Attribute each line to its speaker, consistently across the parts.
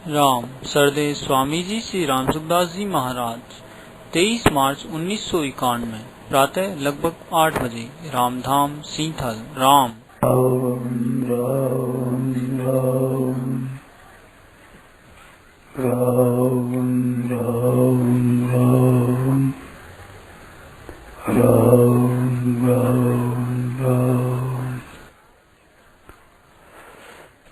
Speaker 1: राम सरदेव स्वामी जी श्री राम सुखदास जी महाराज 23 मार्च 1991 प्रातः लगभग 8 बजे रामधाम सींथल राम
Speaker 2: राम राम राम राम राम राम राम राम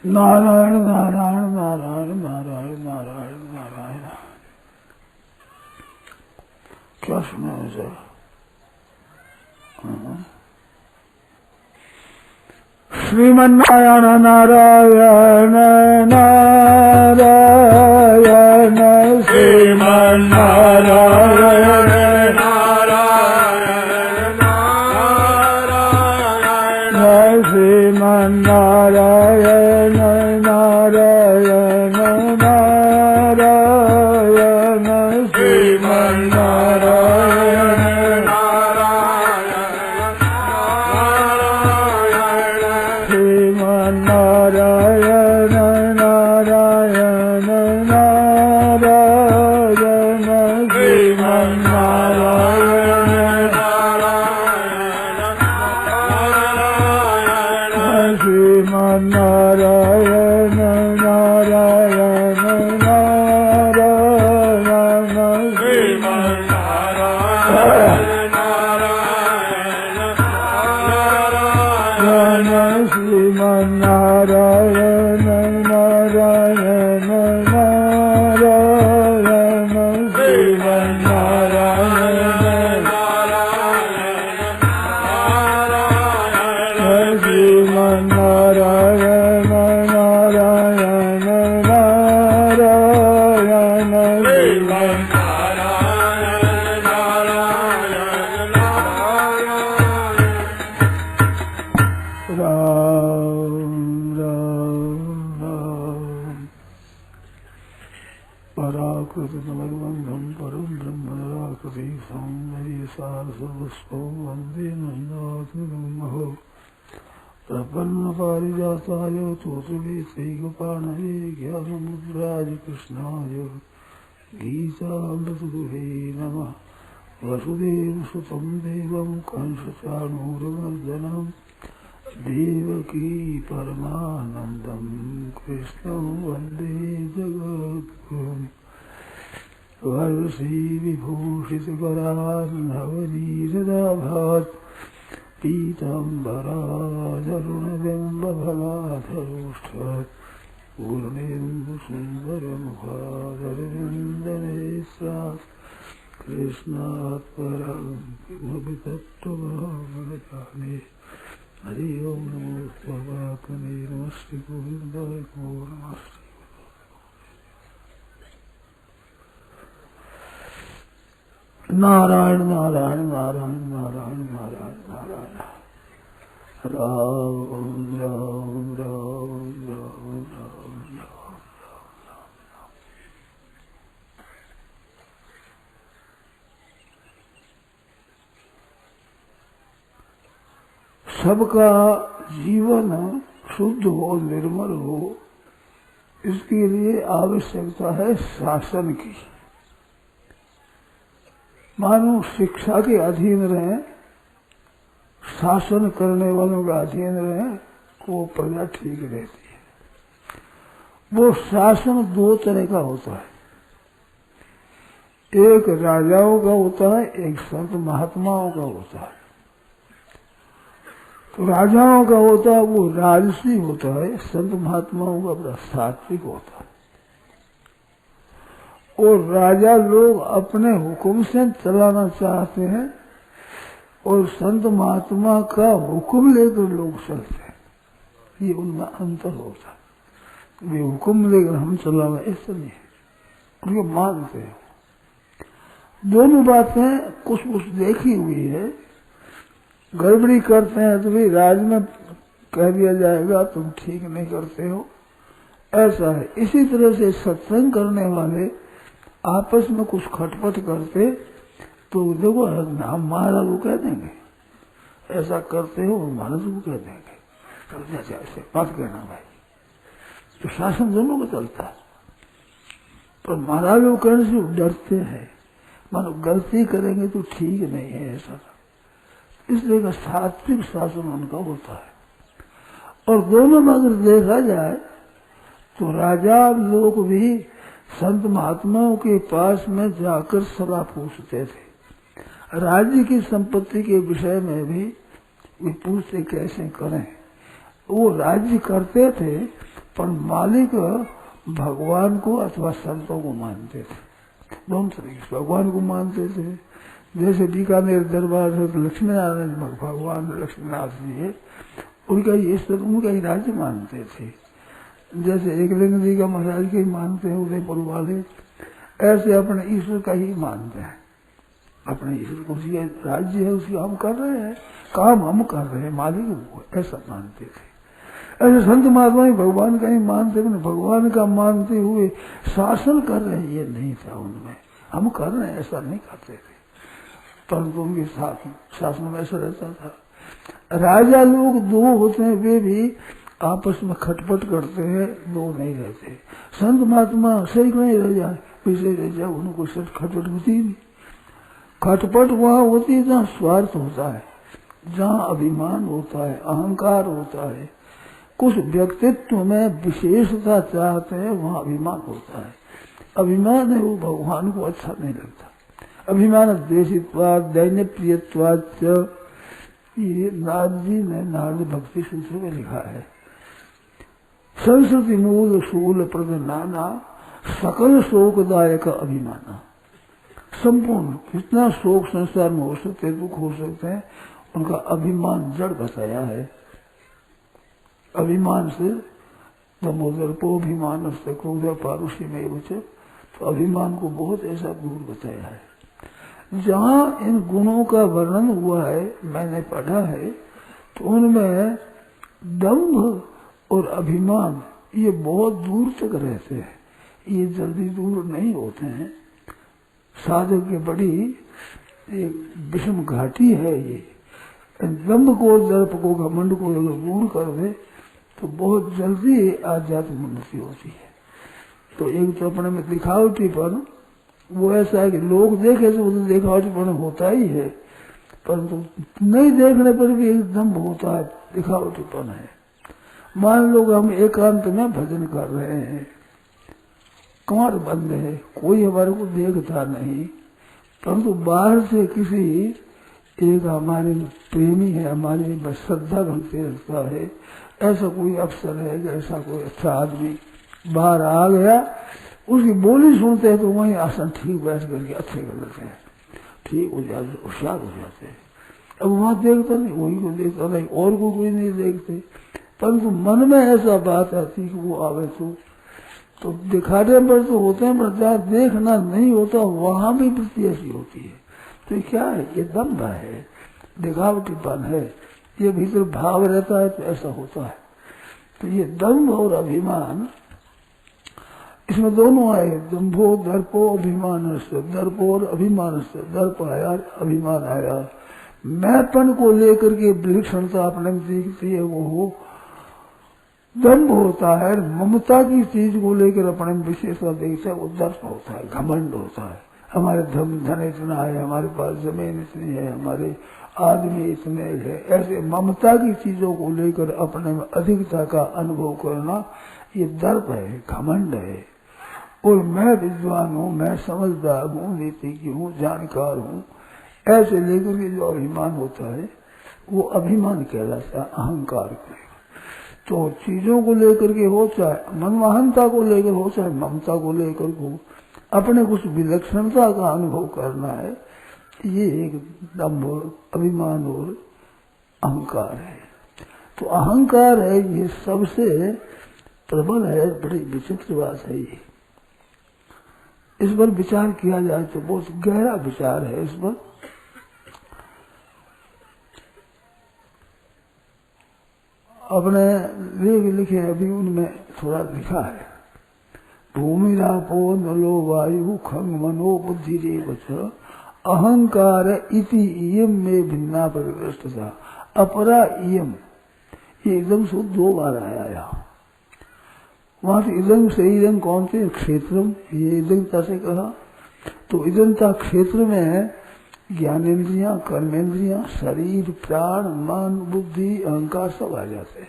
Speaker 2: नारायण नारायण नारायण नारायण नारायण नारायण। क्या सुना है सर? श्रीमन्नारायण नारायण नारायण श्रीमन्नारायण नारायण नारायण श्रीमन्नारायण नारायण नारायण श्रीमन्नारायण नारायण नारायण नारायण श्रीमन्नारायण श्रीमन्नारायण नारायण नारायण श्रीमन्नारायण श्रीमन्नारायण नारायण नारायण श्रीमन्नारायण श्रीमन्नारायण नारायण नारायण पराकृतमलबन्धं परं ब्रह्म निराकृति सर्वस्वं वन्दे नन्दातुर्महो प्रपन्नपारिजाताय तोत्रवेत्रैकपाणये ज्ञानमुद्राय कृष्णाय गीतामृतगुहे नमः। वसुदेवसुतं देवं कंसचाणूरमर्दनं देवकी परमानन्दं कृष्णं वन्दे जगद्गुरुम्। वर्षी विभूषितकरार्णवनीरदाभात् पीताम्बराजरुणबिम्बफलाधरोष्ठात् पूर्णेन्दुसुन्दरमुखादरविन्दनेत्रात् कृष्णात् परं किमपि तत्त्वमहं न जाने। हरि ओं नमो भगवते नमस्ते गोविन्दाय नमो नमस्ते। नारायण नारायण नारायण नारायण नारायण नारायण राम राम राम राम राम राम। सबका जीवन शुद्ध हो, निर्मल हो, इसके लिए आवश्यकता है शासन की। मानो शिक्षा के अधीन रहे, शासन करने वालों के अधीन रहे, वो प्रजा ठीक रहती है। वो शासन दो तरह का होता है, एक राजाओं का होता है, एक संत महात्माओं का होता है। तो राजाओं का होता है वो राजसी होता है, संत महात्माओं का बड़ा सात्विक होता है। और राजा लोग अपने हुक्म से चलाना चाहते हैं और संत महात्मा का हुक्म लेकर लोग चलते हैं। ये उनमें अंतर होता है। वे हुक्म लेकर हम चलाना ऐसा नहीं है, उनको मानते हैं। दोनों बातें कुछ कुछ देखी हुई है। गड़बड़ी करते हैं तो भी राज में कह दिया जाएगा तुम ठीक नहीं करते हो, ऐसा है। इसी तरह से सत्संग करने वाले आपस में कुछ खटपट करते तो देखो हम महाराज को कह देंगे, ऐसा करते हो महाराज को कह देंगे, तो ऐसे मत कहना भाई। तो शासन दोनों को चलता है। पर महाराज लोग कहने से डरते हैं, मानो गलती करेंगे तो ठीक नहीं है ऐसा। इसलिए का सात्विक शासन उनका होता है। और दोनों में अगर देखा जाए तो राजा लोग भी संत महात्माओं के पास में जाकर सलाह पूछते थे। राज्य की संपत्ति के विषय में भी वे पूछते कैसे करें। वो राज्य करते थे पर मालिक भगवान को अथवा संतों को मानते थे। दोनों तरीके से भगवान को मानते थे। जैसे बीकानेर दरबार है तो लक्ष्मी नारायण भगवान लक्ष्मीनाथ जी है, उनका ही राज्य मानते थे। जैसे एकलिंग जी का महाराज के ही मानते हैं उदयपुर वाले, ऐसे अपने ईश्वर का ही मानते हैं। अपने ईश्वर को उसकी राज्य है, उसकी हम कर रहे हैं, काम हम कर रहे हैं, मालिक वो, ऐसा मानते थे। ऐसे संत महात्मा ही भगवान का ही मानते, भगवान का मानते हुए शासन कर रहे हैं ये नहीं था उनमें। हम कर रहे हैं ऐसा नहीं करते थे, परंतु उनके शासन में ऐसा रहता था। राजा लोग दो होते हैं, वे भी आपस में खटपट करते हैं, दो नहीं रहते। संत महात्मा सही नहीं रह जाए, पीछे रह जाए, उनको सिर्फ खटपट होती नहीं। खटपट वहां होती है जहाँ स्वार्थ होता है, जहाँ अभिमान होता है, अहंकार होता है, कुछ व्यक्तित्व में विशेषता चाहते हैं, वहाँ अभिमान होता है। अभिमान है वो भगवान को अच्छा नहीं लगता। अभिमान द्वेषित्वाद दैन्य प्रियत्वाद, ये नारद जी ने नारद भक्ति सूत्र में लिखा है। सरस्वती मूल शूल प्रद नाना सकल शोकदायक अभिमाना। संपूर्ण कितना शोक संसार में हो सकते, दुख हो सकते हैं, उनका अभिमान जड़ बताया है। अभिमान से दमोदर्पोभिमान से क्रोध पारुषी में बचे, तो अभिमान को बहुत ऐसा दूर बताया है। जहाँ इन गुणों का वर्णन हुआ है, मैंने पढ़ा है, तो उनमें दंभ और अभिमान ये बहुत दूर तक रहते हैं, ये जल्दी दूर नहीं होते हैं। साधक की बड़ी एक विषम घाटी है ये। दंभ को, दर्प को, घमंड को अगर दूर कर दे तो बहुत जल्दी आध्यात्मिक उन्नति होती है। तो एक तो अपने में दिखावटीपन वो ऐसा है कि लोग देखे तो दिखावटीपन होता ही है, परंतु नहीं देखने पर भी एकदम होता है, दिखावटीपन है। मान लो हम एकांत में भजन कर रहे हैं, कमर बंद है, कोई हमारे को देखता नहीं, परंतु बाहर से किसी एक हमारे प्रेमी है, हमारी श्रद्धा भक्ति रखता है, ऐसा कोई अफसर है, ऐसा कोई अच्छा आदमी बाहर आ गया, उसकी बोली सुनते हैं तो वहीं आसन ठीक बैठ करके अच्छे कर लेते हैं, ठीक हो जाते, होशियार हो जाते हैं। अब वहां देखता नहीं, वही को देखता नहीं, और को कोई नहीं देखते, परंतु मन में ऐसा बात आती कि वो आवे तो दिखाने पर तो होते हैं, पर जहाँ देखना नहीं होता वहां भी वृत्ति ऐसी होती है। तो ये क्या है? ये दंभ है, दिखावटीपन है, ये भीतर भाव रहता है तो ऐसा होता है। तो ये दंभ और अभिमान, इसमें दोनों आए, दंभो दर्पो अभिमान से, दर्पो और अभिमान से। दर्प आया, अभिमान आया, मैंपन को लेकर के विलक्षणता अपने में दिखती है, वो दंभ होता है। ममता की चीज को लेकर अपने में विशेषता देखता है, वो दर्प होता है, घमंड होता है। हमारे धन इतना है, हमारे पास जमीन इतनी है, हमारे आदमी इतने है, ऐसे ममता की चीजों को लेकर अपने में अधिकता का अनुभव करना, ये दर्प है, घमंड है। और मैं विद्वान हूँ, मैं समझदार हूँ, नीतिज्ञ हूँ, जानकार हूँ, ऐसे लेकर के जो अभिमान होता है वो अभिमान कहलाता है, अहंकार कहलाता। तो चीजों को लेकर के हो, चाहे मनमहनता को लेकर हो, चाहे ममता को लेकर हो, अपने कुछ विलक्षणता का अनुभव करना है, ये एक दंभ, अभिमान और अहंकार है। तो अहंकार है, ये सबसे प्रबल है, बड़ी विचित्र बात है ये। इस पर विचार किया जाए तो बहुत गहरा विचार है इस पर। अपने लेख लिखे अभी उनमें थोड़ा लिखा है, भूमि रापो नलो वायु खंग मनो बुद्धि रेवच अहंकार इति इयम में भिन्ना परिवृष्टता अपरा इयम, ये एकदम से 2 बार आया यहाँ। वहां से इदं शरीरं कौन थे? क्षेत्रम, ये इदंता से कहा। तो इदंता क्षेत्र में ज्ञानेन्द्रियां, कर्मेंद्रियां, शरीर, प्राण, मन, बुद्धि, अहंकार सब आ जाते हैं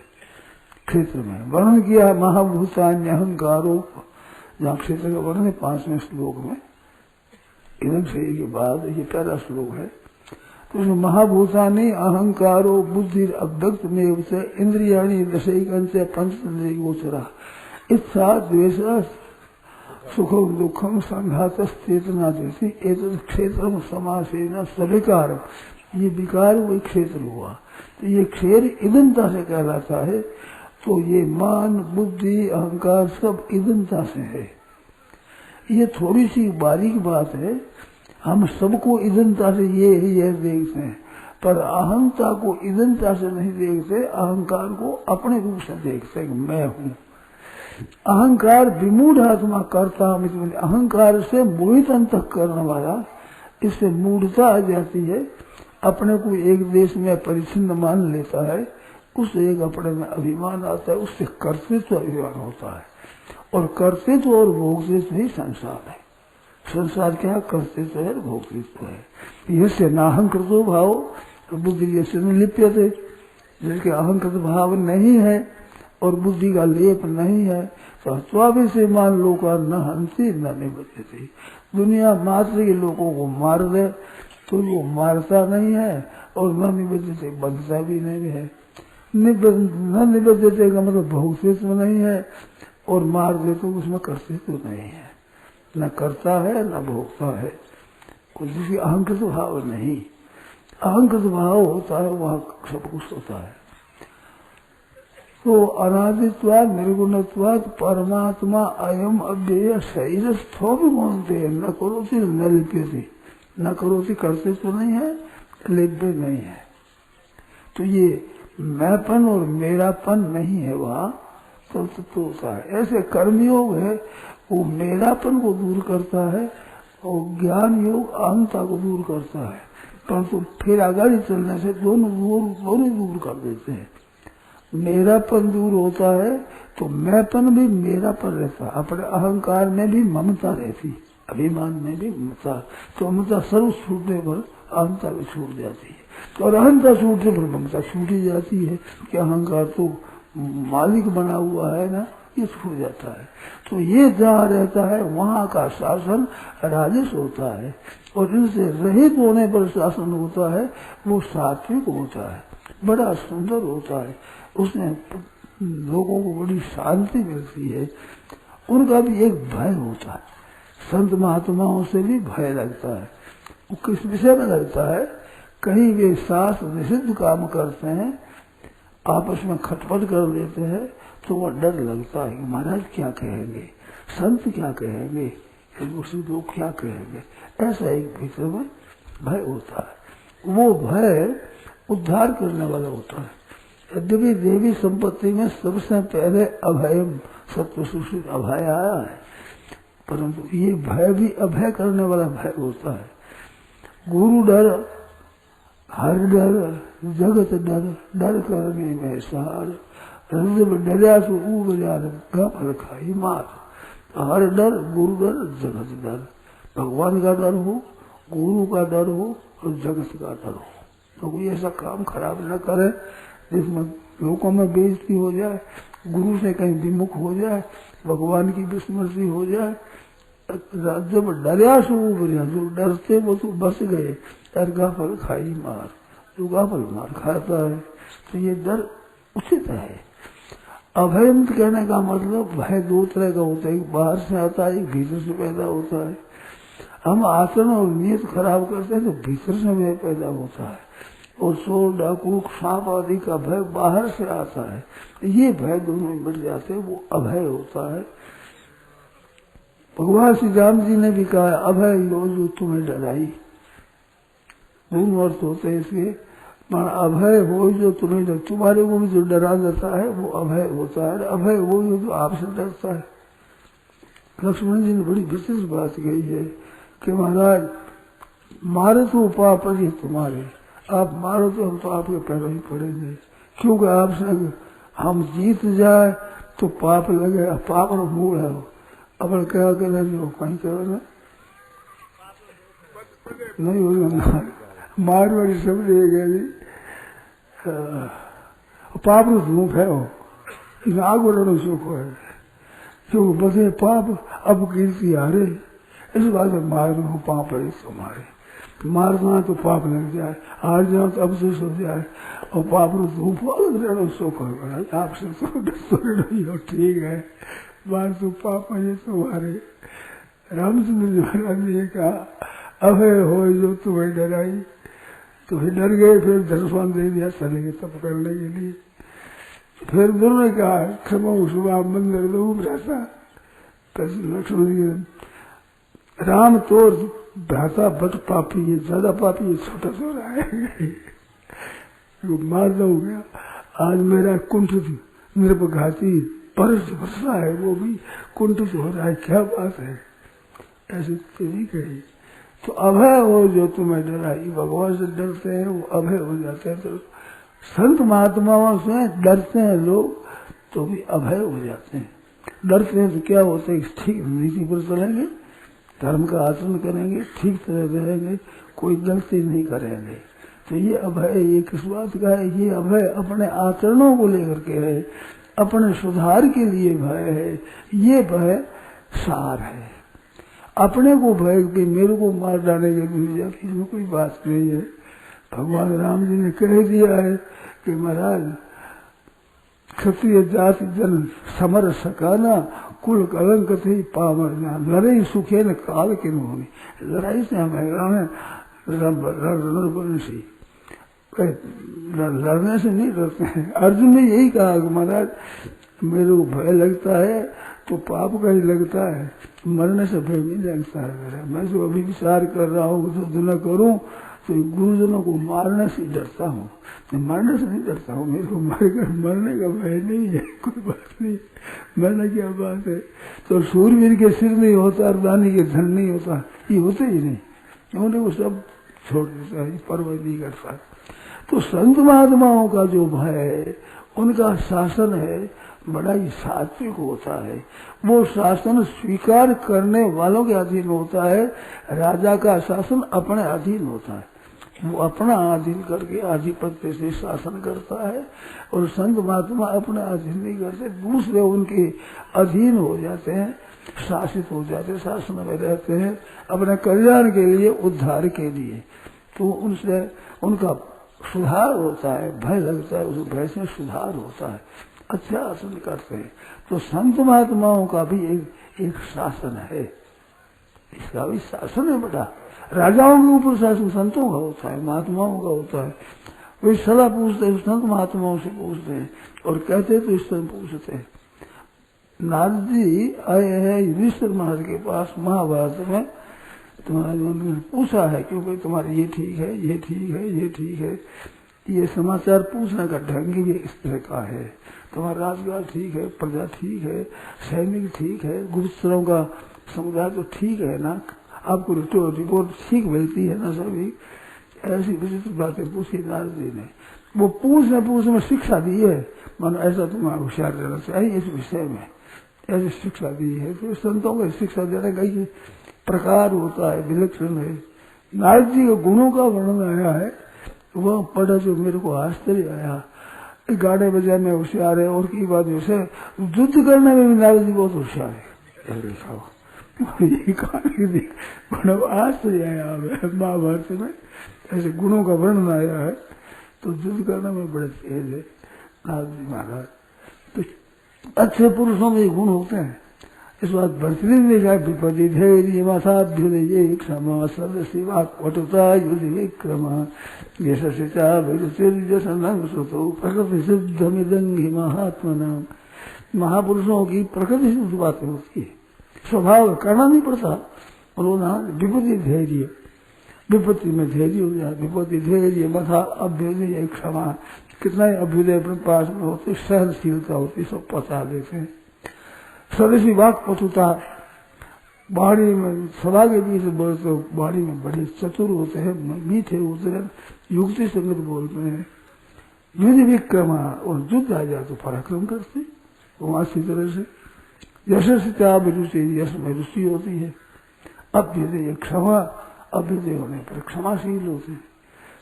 Speaker 2: क्षेत्र में। वर्णन किया महाभूतान्य अहंकारो, जहाँ क्षेत्र का वर्णन है 5वें श्लोक में, इदं शरीर के बाद ये पहला श्लोक है। तो महाभूतानि अहंकारो बुद्धि अव्यक्त में इंद्रियाणि दशैकंच पंचेन्द्रिय गोचरा इच्छा द्वेष सुखम दुखम संघात चेतना जैसी एक क्षेत्र समासेन सविकार, ये विकार वही क्षेत्र हुआ। तो ये क्षेत्र इदंता से कहलाता है। तो ये मन बुद्धि अहंकार सब इदंता से है। ये थोड़ी सी बारीक बात है, हम सबको इदंता से ये देखते हैं, पर अहंता को इदंता से नहीं देखते, अहंकार को अपने रूप से देखते हैं, मैं हूँ। अहंकार विमूढ़ आत्मा करता, अहंकार से मोहित अंतः करने वाला, इससे मूढ़ता आ जाती है, अपने को एक देश में परिच्छिन्न मान लेता है, उससे एक अपने में अभिमान आता है, उससे कर्तृत्व अभिमान होता है। और कर्तृत्व और भोक्तृत्व ही संसार है। संसार क्या कर्तृत्व है, भोक्तृत्व है। यह से नाहंकृतो भाव बुद्धि जैसे लिप्यते, जिसके अहंकृत भाव नहीं है और बुद्धि का लेप नहीं है, तो स्वाभिषे मान लोका न हंसी न निबद्धते। दुनिया मात्र के लोगों को मार दे तो वो मारता नहीं है, और न निबद्धते बंधता भी नहीं है। न निबद्धते का मतलब भोक्तृत्व नहीं है, और मार दे तो उसमें कर्तृत्व नहीं है, न करता है न भोगता है, कुछ जिसकी अहंकृत भाव नहीं। अहंकृत भाव होता है वहाँ सब कुछ होता है। तो अनादित्वाद निर्गुणत्वाद परमात्मा अयम अव्यय शरीर स्थो भी मानते हैं, न करोति न लिप्यते, न करोति कर्तृत्व नहीं है, लिप्य नहीं है। तो ये मैंपन और मेरापन नहीं है वहाँ, तो होता है। ऐसे कर्मयोग है, वो मेरापन को दूर करता है, और ज्ञान योग अहंता को दूर करता है, परंतु फिर आगे चलने से दोनों दूर कर देते हैं। मेरापन दूर होता है तो मैंपन भी मेरापन रहता है, अपने अहंकार में भी ममता रहती, अभिमान में भी ममता। तो ममता सर्व छूटने पर अहंता भी छूट जाती है, और अहंता छूटने पर ममता छूट ही जाती है कि अहंकार तो मालिक बना हुआ है ना, ये छूट जाता है। तो ये जहाँ रहता है वहाँ का शासन राजस होता है, और इनसे रहित होने पर शासन होता है, वो सात्विक होता है, बड़ा सुंदर होता है। उसमें लोगों को बड़ी शांति मिलती है। उनका भी एक भय होता है, संत महात्माओं से भी भय लगता है। वो किस विषय में लगता है? कहीं वे शास्त्र निषिद्ध काम करते हैं, आपस में खटपट कर लेते हैं, तो वह डर लगता है कि महाराज क्या कहेंगे, संत क्या कहेंगे, दूसरे लोग क्या कहेंगे। ऐसा एक भीतर में भय होता है। वो भय उद्धार करने वाला होता है। यद्यपि देवी संपत्ति में सबसे पहले अभयम सत्व सुशित अभय आया है, परंतु ये भय भी अभय करने वाला भय होता है। गुरु डर, हर डर, जगत डर, डर करने में सार, डरिया तो ऊब यार फल खाई मार। हर डर, गुरु डर, जगत डर, भगवान का डर हो, गुरु का डर हो और जगत का डर हो। तो कोई ऐसा काम खराब न करे जिसमें लोगों में बेइज्जती हो जाए, गुरु से कहीं विमुख हो जाए, भगवान की विस्मृति हो जाए। जब डरिया सो उबरिया, जो डरते वो तो बस गए, डर फल खाई मार, जो फल मार खाता है। तो ये डर उचित है। अभयमुक्त कहने का मतलब भय दो तरह का होता है, एक बाहर से आता है, एक भीतर से पैदा होता है। हम आचरण और नियत खराब करते हैं तो भीतर से भय पैदा होता है, और चोर डाकू सांप आदि का भय बाहर से आता है। ये भय दोनों मिट जाते हैं, वो अभय होता है। भगवान श्री राम जी ने भी कहा, अभय यो जो तुम्हें डराई। दोनों अर्थ होते हैं इसके। अभय हो जो तुम्हें डर, तुम्हारे को भी जो डरा जाता है वो अभय होता है। अभय वो जो आपसे डरता है। लक्ष्मण जी ने बड़ी विशेष बात कही है कि महाराज मारे तो पाप है तुम्हारे, आप मारो तो हम तो आपके पैरों ही पड़ेंगे, क्योंकि आपसे हम जीत जाए तो पाप लगे, पाप रो मूल है वो। अपन क्या करे जो कहीं करो ना नहीं होगा, मारवाड़ी शब्द एक है जी, पाप रो धूप है वो, इन आग वालों सुख है जो बसे पाप अब कीर्ति हारे, इस बात में मार दो पाप है तुम्हारे, मारना तो पाप लग जाए, हार जाओ तो अफसोस हो जाए, और पाप रो धूप अलग रहना सुख है। आपसे तो ठीक है, बात तो पाप है तुम्हारे। रामचंद्र जी महाराज ने कहा अभय हो जो तुम्हें डराई, तो फिर डर गए, फिर दर्शन दे दिया चले गए तप करने के लिए। फिर दोनों ने कहा क्षमा सुबह मंदिर डूब रहता, लक्ष्मण जी राम तो भ्राता बट पापी है, ज्यादा पापी है, छोटा छोरा है, मार दो गया। आज मेरा कुंठित मेरे पर घाती परस वर्षा है, वो भी कुंठित हो रहा है, क्या बात है, ऐसे तेरी कही। तो अभय हो जो तुम्हें डराई, भगवान से डरते हैं वो अभय हो जाते हैं। तो संत महात्माओं से डरते हैं लोग तो भी अभय हो जाते हैं। डरते हैं तो क्या होता है, ठीक नीति पर चलेंगे, धर्म का आचरण करेंगे, ठीक तरह रहेंगे, कोई गलती नहीं करेंगे। तो ये अभय ये किस बात का है, ये अभय अपने आचरणों को लेकर के है, अपने सुधार के लिए भय है, ये भय सार है। अपने को भय कि मेरे को मार डालेंगे दुनिया की, इसमें कोई बात नहीं है। भगवान राम जी ने कह दिया है कि महाराज क्षत्रिय जाति जन समर सकाना, कुल कलंक थे पावना, लड़ाई सुखे न काल के होने। लड़ाई से हमें लड़ने से नहीं डरते हैं। अर्जुन ने यही कहा कि महाराज मेरे को भय लगता है तो पाप का ही लगता है, मरने से भय नहीं लगता है मेरा। मैं जो अभी विचार कर रहा हूँ तो न करूँ, तो गुरुजनों को मारने से डरता हूँ, मरने से नहीं डरता हूँ। मेरे को मरने का भय नहीं है, कोई बात नहीं, मरने क्या बात है। तो सूरवीर के सिर नहीं होता, अर्दानी के धन नहीं होता, ये होते ही नहीं, उन्हें वो सब छोड़ देता है, परवाह नहीं करता। तो संत महात्माओं का जो भय है, उनका शासन है बड़ा ही सात्विक होता है। वो शासन स्वीकार करने वालों के अधीन होता है। राजा का शासन अपने अधीन होता है, वो अपना अधीन करके आधिपत्य से शासन करता है। और संत महात्मा अपना अधीन नहीं करते, दूसरे उनके अधीन हो जाते हैं, शासित हो जाते हैं, शासन में रहते हैं अपने कल्याण के लिए, उद्धार के लिए। तो उनसे उनका सुधार होता है, भय लगता है, उस भय से सुधार होता है, अच्छा आसन करते हैं। तो संत महात्माओं का भी एक शासन है, इसका भी शासन है बड़ा। राजाओं के ऊपर शासन संतों का होता है, महात्माओं का होता है। वे सलाह पूछते हैं, संत महात्माओं से पूछते हैं और कहते तो इस तरह पूछते हैं। नारद जी आए हैं युधिष्ठिर महाराज के पास, महाभारत में तुम्हारे पूछा है क्योंकि तुम्हारे ये ठीक है, ये ठीक है, ये ठीक है, ये समाचार पूछने का ढंग भी इस तरह का है। तुम्हारा राजगार ठीक है, प्रजा ठीक है, सैनिक ठीक है, गुप्तचरों का समुदाय तो ठीक है ना, आपको रिपोर्ट ठीक मिलती है ना, सभी ऐसी विचित्र बातें पूछी नारद जी ने। वो पूछने में शिक्षा दी है, मानो ऐसा तुम्हारा होशियार रहना चाहिए इस विषय में, ऐसी शिक्षा दी है। तो संतों को शिक्षा देने का ये प्रकार होता है, विलक्षण है। नारद जी के गुणों का वर्णन आया है, वह पढ़ा जो मेरे को आश्चर्य आया। गाड़े बजाने में होशियार है, और की बात उसे युद्ध करने में भी नारद जी बहुत होशियार है। ये गुण आश्चर्य आया महाभारत में, ऐसे गुणों का वर्णन आया है। तो युद्ध करने में बड़े तेज है नारद जी महाराज। तो अच्छे पुरुषों में गुण होते हैं, इस बात भरतरी ने कहा विपदि धैर्य माथाभ्युदय क्षमा सदशिवा कटुता युद्ध विक्रमा यशस्या विरुचिर्जसनं सुतो प्रकृति सिद्धमिदंगी महात्मना। महापुरुषों की प्रकृति सिद्ध बातें होती है, स्वभाव करना नहीं पड़ता। बोलो विपत्ति धैर्य, विपत्ति में धैर्य हो जाए, विपत्ति धैर्य मथा अभ्युदय क्षमा। कितना ही अभ्युदय अपने पास में होती, सहनशीलता होती, सब पता लेते हैं। स्वदेशी वाक पटुता, बाड़ी में सभा के बीच बोलते तो बाड़ी में बड़े चतुर होते हैं, मीठे होते हैं, युक्ति संगत बोलते हैं। युद्ध विक्रमा, और युद्ध आ जाए तो पराक्रम करते, वहां अच्छी तरह से यशस्या रुचि, यश में रुचि होती है। अभ्युदय क्षमा, अभ्युदय होने पर क्षमाशील होते हैं।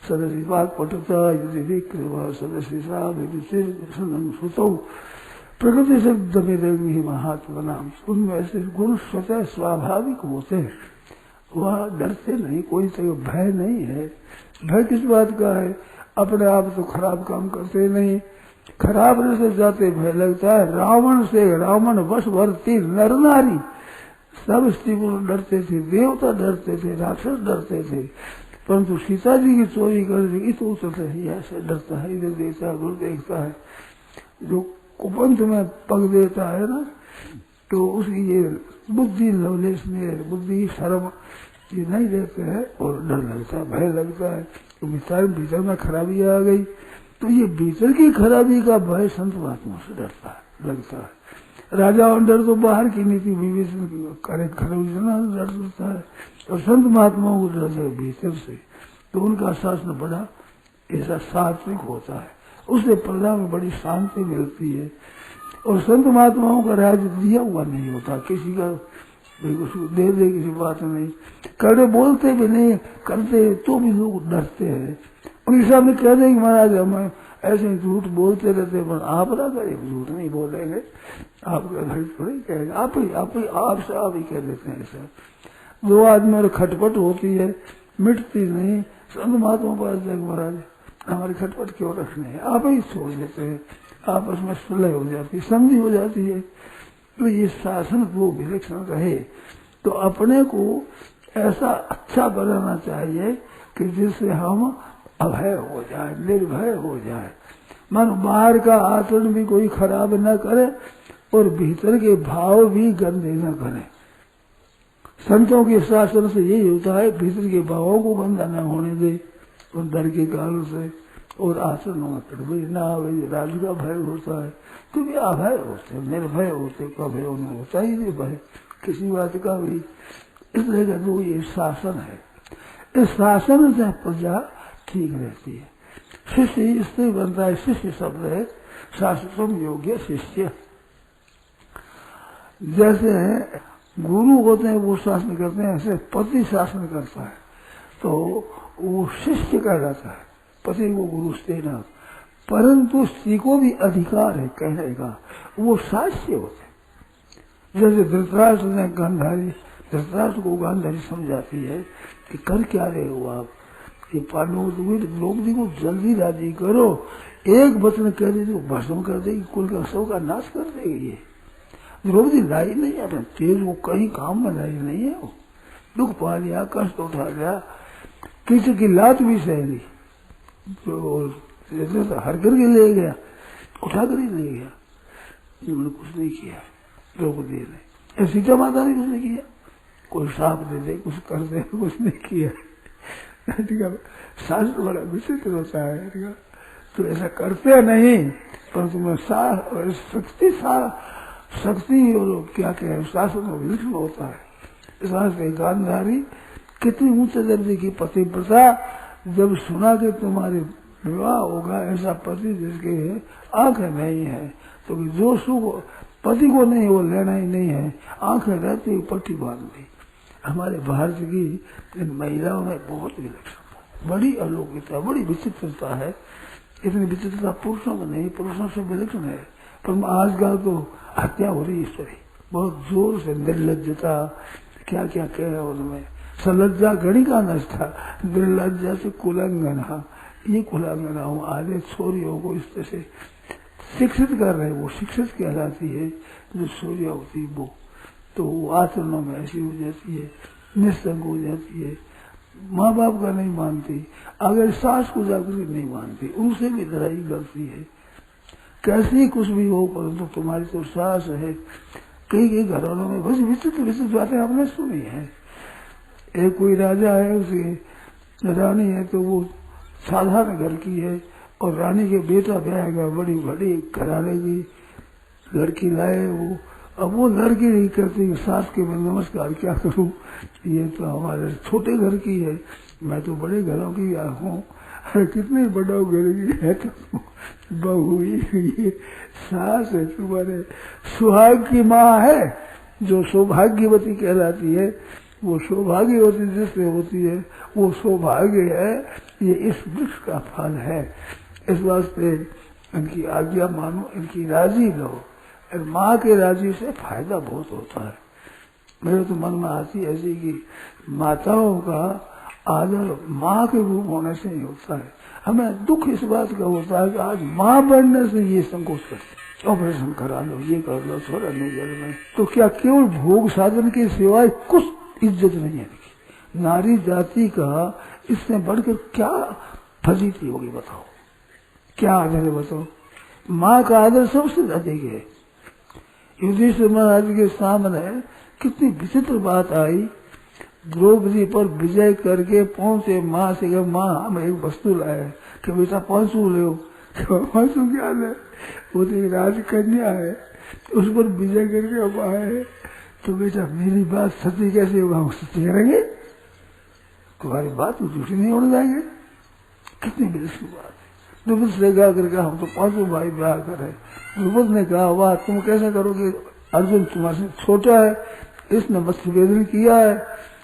Speaker 2: सदस्य वाक पटुता यदि विक्रम सदस्य सुतो प्रकृति से दबे देगी महात्मा नाम, उनमें ऐसे गुण स्वतः स्वाभाविक होते हैं। वह डरते नहीं, कोई तो भय नहीं है। भय किस बात का है? अपने आप तो खराब काम करते नहीं, खराब से जाते भय लगता है। रावण से रावण वशवर्ती नर नारी सब स्त्री पुरुष डरते थे, देवता डरते थे, राक्षस डरते थे, परंतु सीता जी की चोरी कर दी तो ऐसे डरता है। इधर देखता है, उधर देखता है। जो कुपंथ में पग देता है ना, तो उसकी ये बुद्धि लवलेश में बुद्धि शर्म ये नहीं देते हैं और डर लगता है, भय लगता है। तो भीतर में खराबी आ गई, तो ये भीतर की खराबी का भय संत महात्मा से डरता है, लगता है। राजा और डर तो बाहर की नीति विवेचन करे डरता है, और संत महात्माओं को डर है भीतर से। तो उनका शासन बड़ा ऐसा सात्विक होता है, उससे प्रजा में बड़ी शांति मिलती है। और संत महात्माओं का राज्य दिया हुआ नहीं होता, किसी का उसको दे दे किसी बात नहीं, कड़े बोलते भी नहीं, करते तो भी लोग डरते हैं। उनके सामने कह दें कि महाराज हम ऐसे झूठ बोलते रहते, पर आप ना करें, झूठ नहीं बोलेंगे, आपका घर थोड़ी कहेंगे, आप ही कह देते हैं। ऐसा दो आदमी और खटपट होती है, मिटती नहीं। संत महात्मा पास जाकर महाराज हमारी खटपट क्यों रखने है, आप ही छोड़ देते हैं, आपस में सुलह हो जाती है, संधि हो जाती है। तो ये शासन वो विलक्षण रहे, तो अपने को ऐसा अच्छा बनाना चाहिए कि जिससे हम अभय हो जाए, निर्भय हो जाए। मन बाहर का आचरण भी कोई खराब न करे और भीतर के भाव भी गंदे न करे। संतों के शासन से यही होता है, भीतर के भावों को गंदा न होने दे और डर के कारण से, और आचरणों में कड़बड़ी न आवे। राज का भय होता है तो भी अभय होते, निर्भय होते, कभय उन्हें होता ही नहीं भय किसी बात का भी। इसलिए जो ये शासन है, इस शासन से प्रजा ठीक रहती है। शिष्य इससे बनता है, शिष्य शब्द है शासन योग्य शिष्य। जैसे गुरु होते हैं वो शासन करते हैं, ऐसे पति शासन करता है तो वो शिष्य कहलाता है, पति को गुरु से ना। परंतु स्त्री को भी अधिकार है कहने का, वो शास्य होते। जैसे धृतराष्ट्र ने गांधारी, धृतराष्ट्र को गांधारी समझाती है कि कर क्या रहे हो आप, ये पांडवों द्रौपदी को जल्दी राजी करो, एक वचन कह देगी तो भस्म कर देगी, कुल का सब का नाश कर देगी। ये द्रौपदी लाई नहीं है, अपने तेज वो कहीं काम में लाई नहीं है, वो दुख पा लिया, कष्ट उठा लिया, किसी की लात भी सह ली, तो हर करके ले गया, उठा कर ही ले गया। इन्होंने कुछ नहीं किया द्रौपदी ने, सीता माता ने कुछ नहीं किया, कोई साफ दे दे, कुछ कर दे, कुछ नहीं किया। शास्त्र बड़ा विचित्र होता है, तो ऐसा करते नहीं, परंतु मैं शक्ति और क्या क्या शासन में विलक्षण होता है। इस वास्ते गांधारी कितनी ऊंचे दर्जे की पतिव्रता, जब सुना कि तुम्हारे विवाह होगा ऐसा पति जिसके आंखें नहीं है, तो जो सुख पति को नहीं वो लेना ही नहीं है, आंखें रहती हुई पट्टी बांध दी। हमारे भारत की इन महिलाओं में बहुत विलक्षणता, बड़ी अलौकिकता, बड़ी विचित्रता है। इतनी विचित्रता पुरुषों में नहीं, पुरुषों से विलक्षण है। पर आजकल तो हत्या हो रही है, बहुत जोर से निर्लज्जता, क्या क्या कह रहा उनमें, सलज्जा घड़ी का नष्टा, निर्लज्जा से कुलंगना, ये कुलंगना हूँ आधे छोरियों को इस तरह से शिक्षित कर रहे, वो शिक्षित कहलाती है। जो छोरियाँ होती वो तो आचरणों में ऐसी हो जाती है, निस्संग हो जाती है, माँ बाप का नहीं मानती, अगर सास को जाकर नहीं मानती, उनसे भी लड़ाई करती है। कैसी कुछ भी हो, परंतु तुम्हारी तो सास है। कई घरों में बस विचित्र विचित्र बातें आपने सुनी है। एक कोई राजा है, उसकी रानी है, तो वो साधारण घर की है, और रानी के बेटा ब्याहेगा बड़ी बड़ी घराने की लड़की लाए वो। अब वो लड़की नहीं करती, सास के मैं नमस्कार क्या करूं, ये तो हमारे छोटे घर की है, मैं तो बड़े घरों की हूँ, अरे कितनी बड़ा करेगी है तो बहू ही सास है तुम्हारे, सुहाग की माँ है जो सौभाग्यवती कहलाती है। वो सौभाग्यवती जिससे होती है वो सौभाग्य है। ये इस वृक्ष का फल है। इस वास्ते इनकी आज्ञा मानो, इनकी राजी लो। और माँ के राजी से फायदा बहुत होता है। मेरे तो मन में आती ऐसी कि माताओं का आदर माँ के रूप होने से ही होता है। हमें दुख इस बात का होता है कि आज माँ बनने से ये संकोच करते, ऑपरेशन करा लो, ये कर लो, थोड़ा नहीं जल में, तो क्या केवल भोग साधन के सिवाय कुछ इज्जत नहीं है। नारी जाति का इससे बढ़कर क्या फजीती होगी बताओ, क्या आदर है बताओ। माँ का आदर सबसे अधिक है। युधिष्ठिर महाराज के सामने कितनी विचित्र बात आई। द्रौपदी पर विजय करके पहुंचे माँ से कहा, माँ हम एक वस्तु लाए कि बेटा 500 ले। 500 क्या ले, वो तो एक राजकन्या है, उस पर विजय करके अब आए तो बेटा मेरी बात सच्ची कैसे होगा, हम सच्ची करेंगे, तुम्हारी बात झूठी नहीं होने जाएंगे। कितनी विलक्षण बात है। द्रुपद से कहा करके हम तो 500 भाई ब्याह करे। द्रुपद ने कहा वाह तुम कैसे करोगे, अर्जुन तुम्हारे छोटा है, इसने मत्स्य वेदन किया है,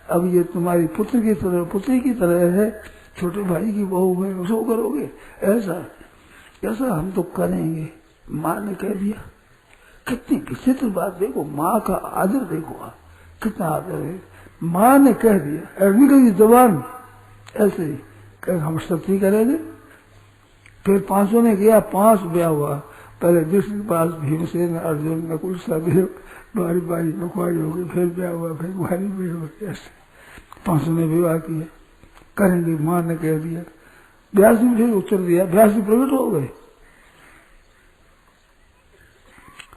Speaker 2: अब ये तुम्हारी पुत्र की तरह पुत्री की तरह है, छोटे भाई की बहू है, उसको करोगे ऐसा ऐसा हम तो करेंगे। माँ ने कह दिया। कितनी विचित्र बात देखो, माँ का आदर देखो आप, कितना आदर है। माँ ने कह दिया, निकल जबान ऐसे ही कह हम सत्य करेंगे। फिर 500 ने किया, 5 ब्याह हुआ। पहले जिसके पास भीमसेन अर्जुन नकुल सहदेव बारी बारी बकवाई हो गई, फिर ब्याह हुआ, फिर बारी भी हो गई। ऐसे 500 ने विवाह किया, करेंगे माँ ने कह दिया। व्यास जी फिर उत्तर दिया, व्यास जी प्रकट हो गए।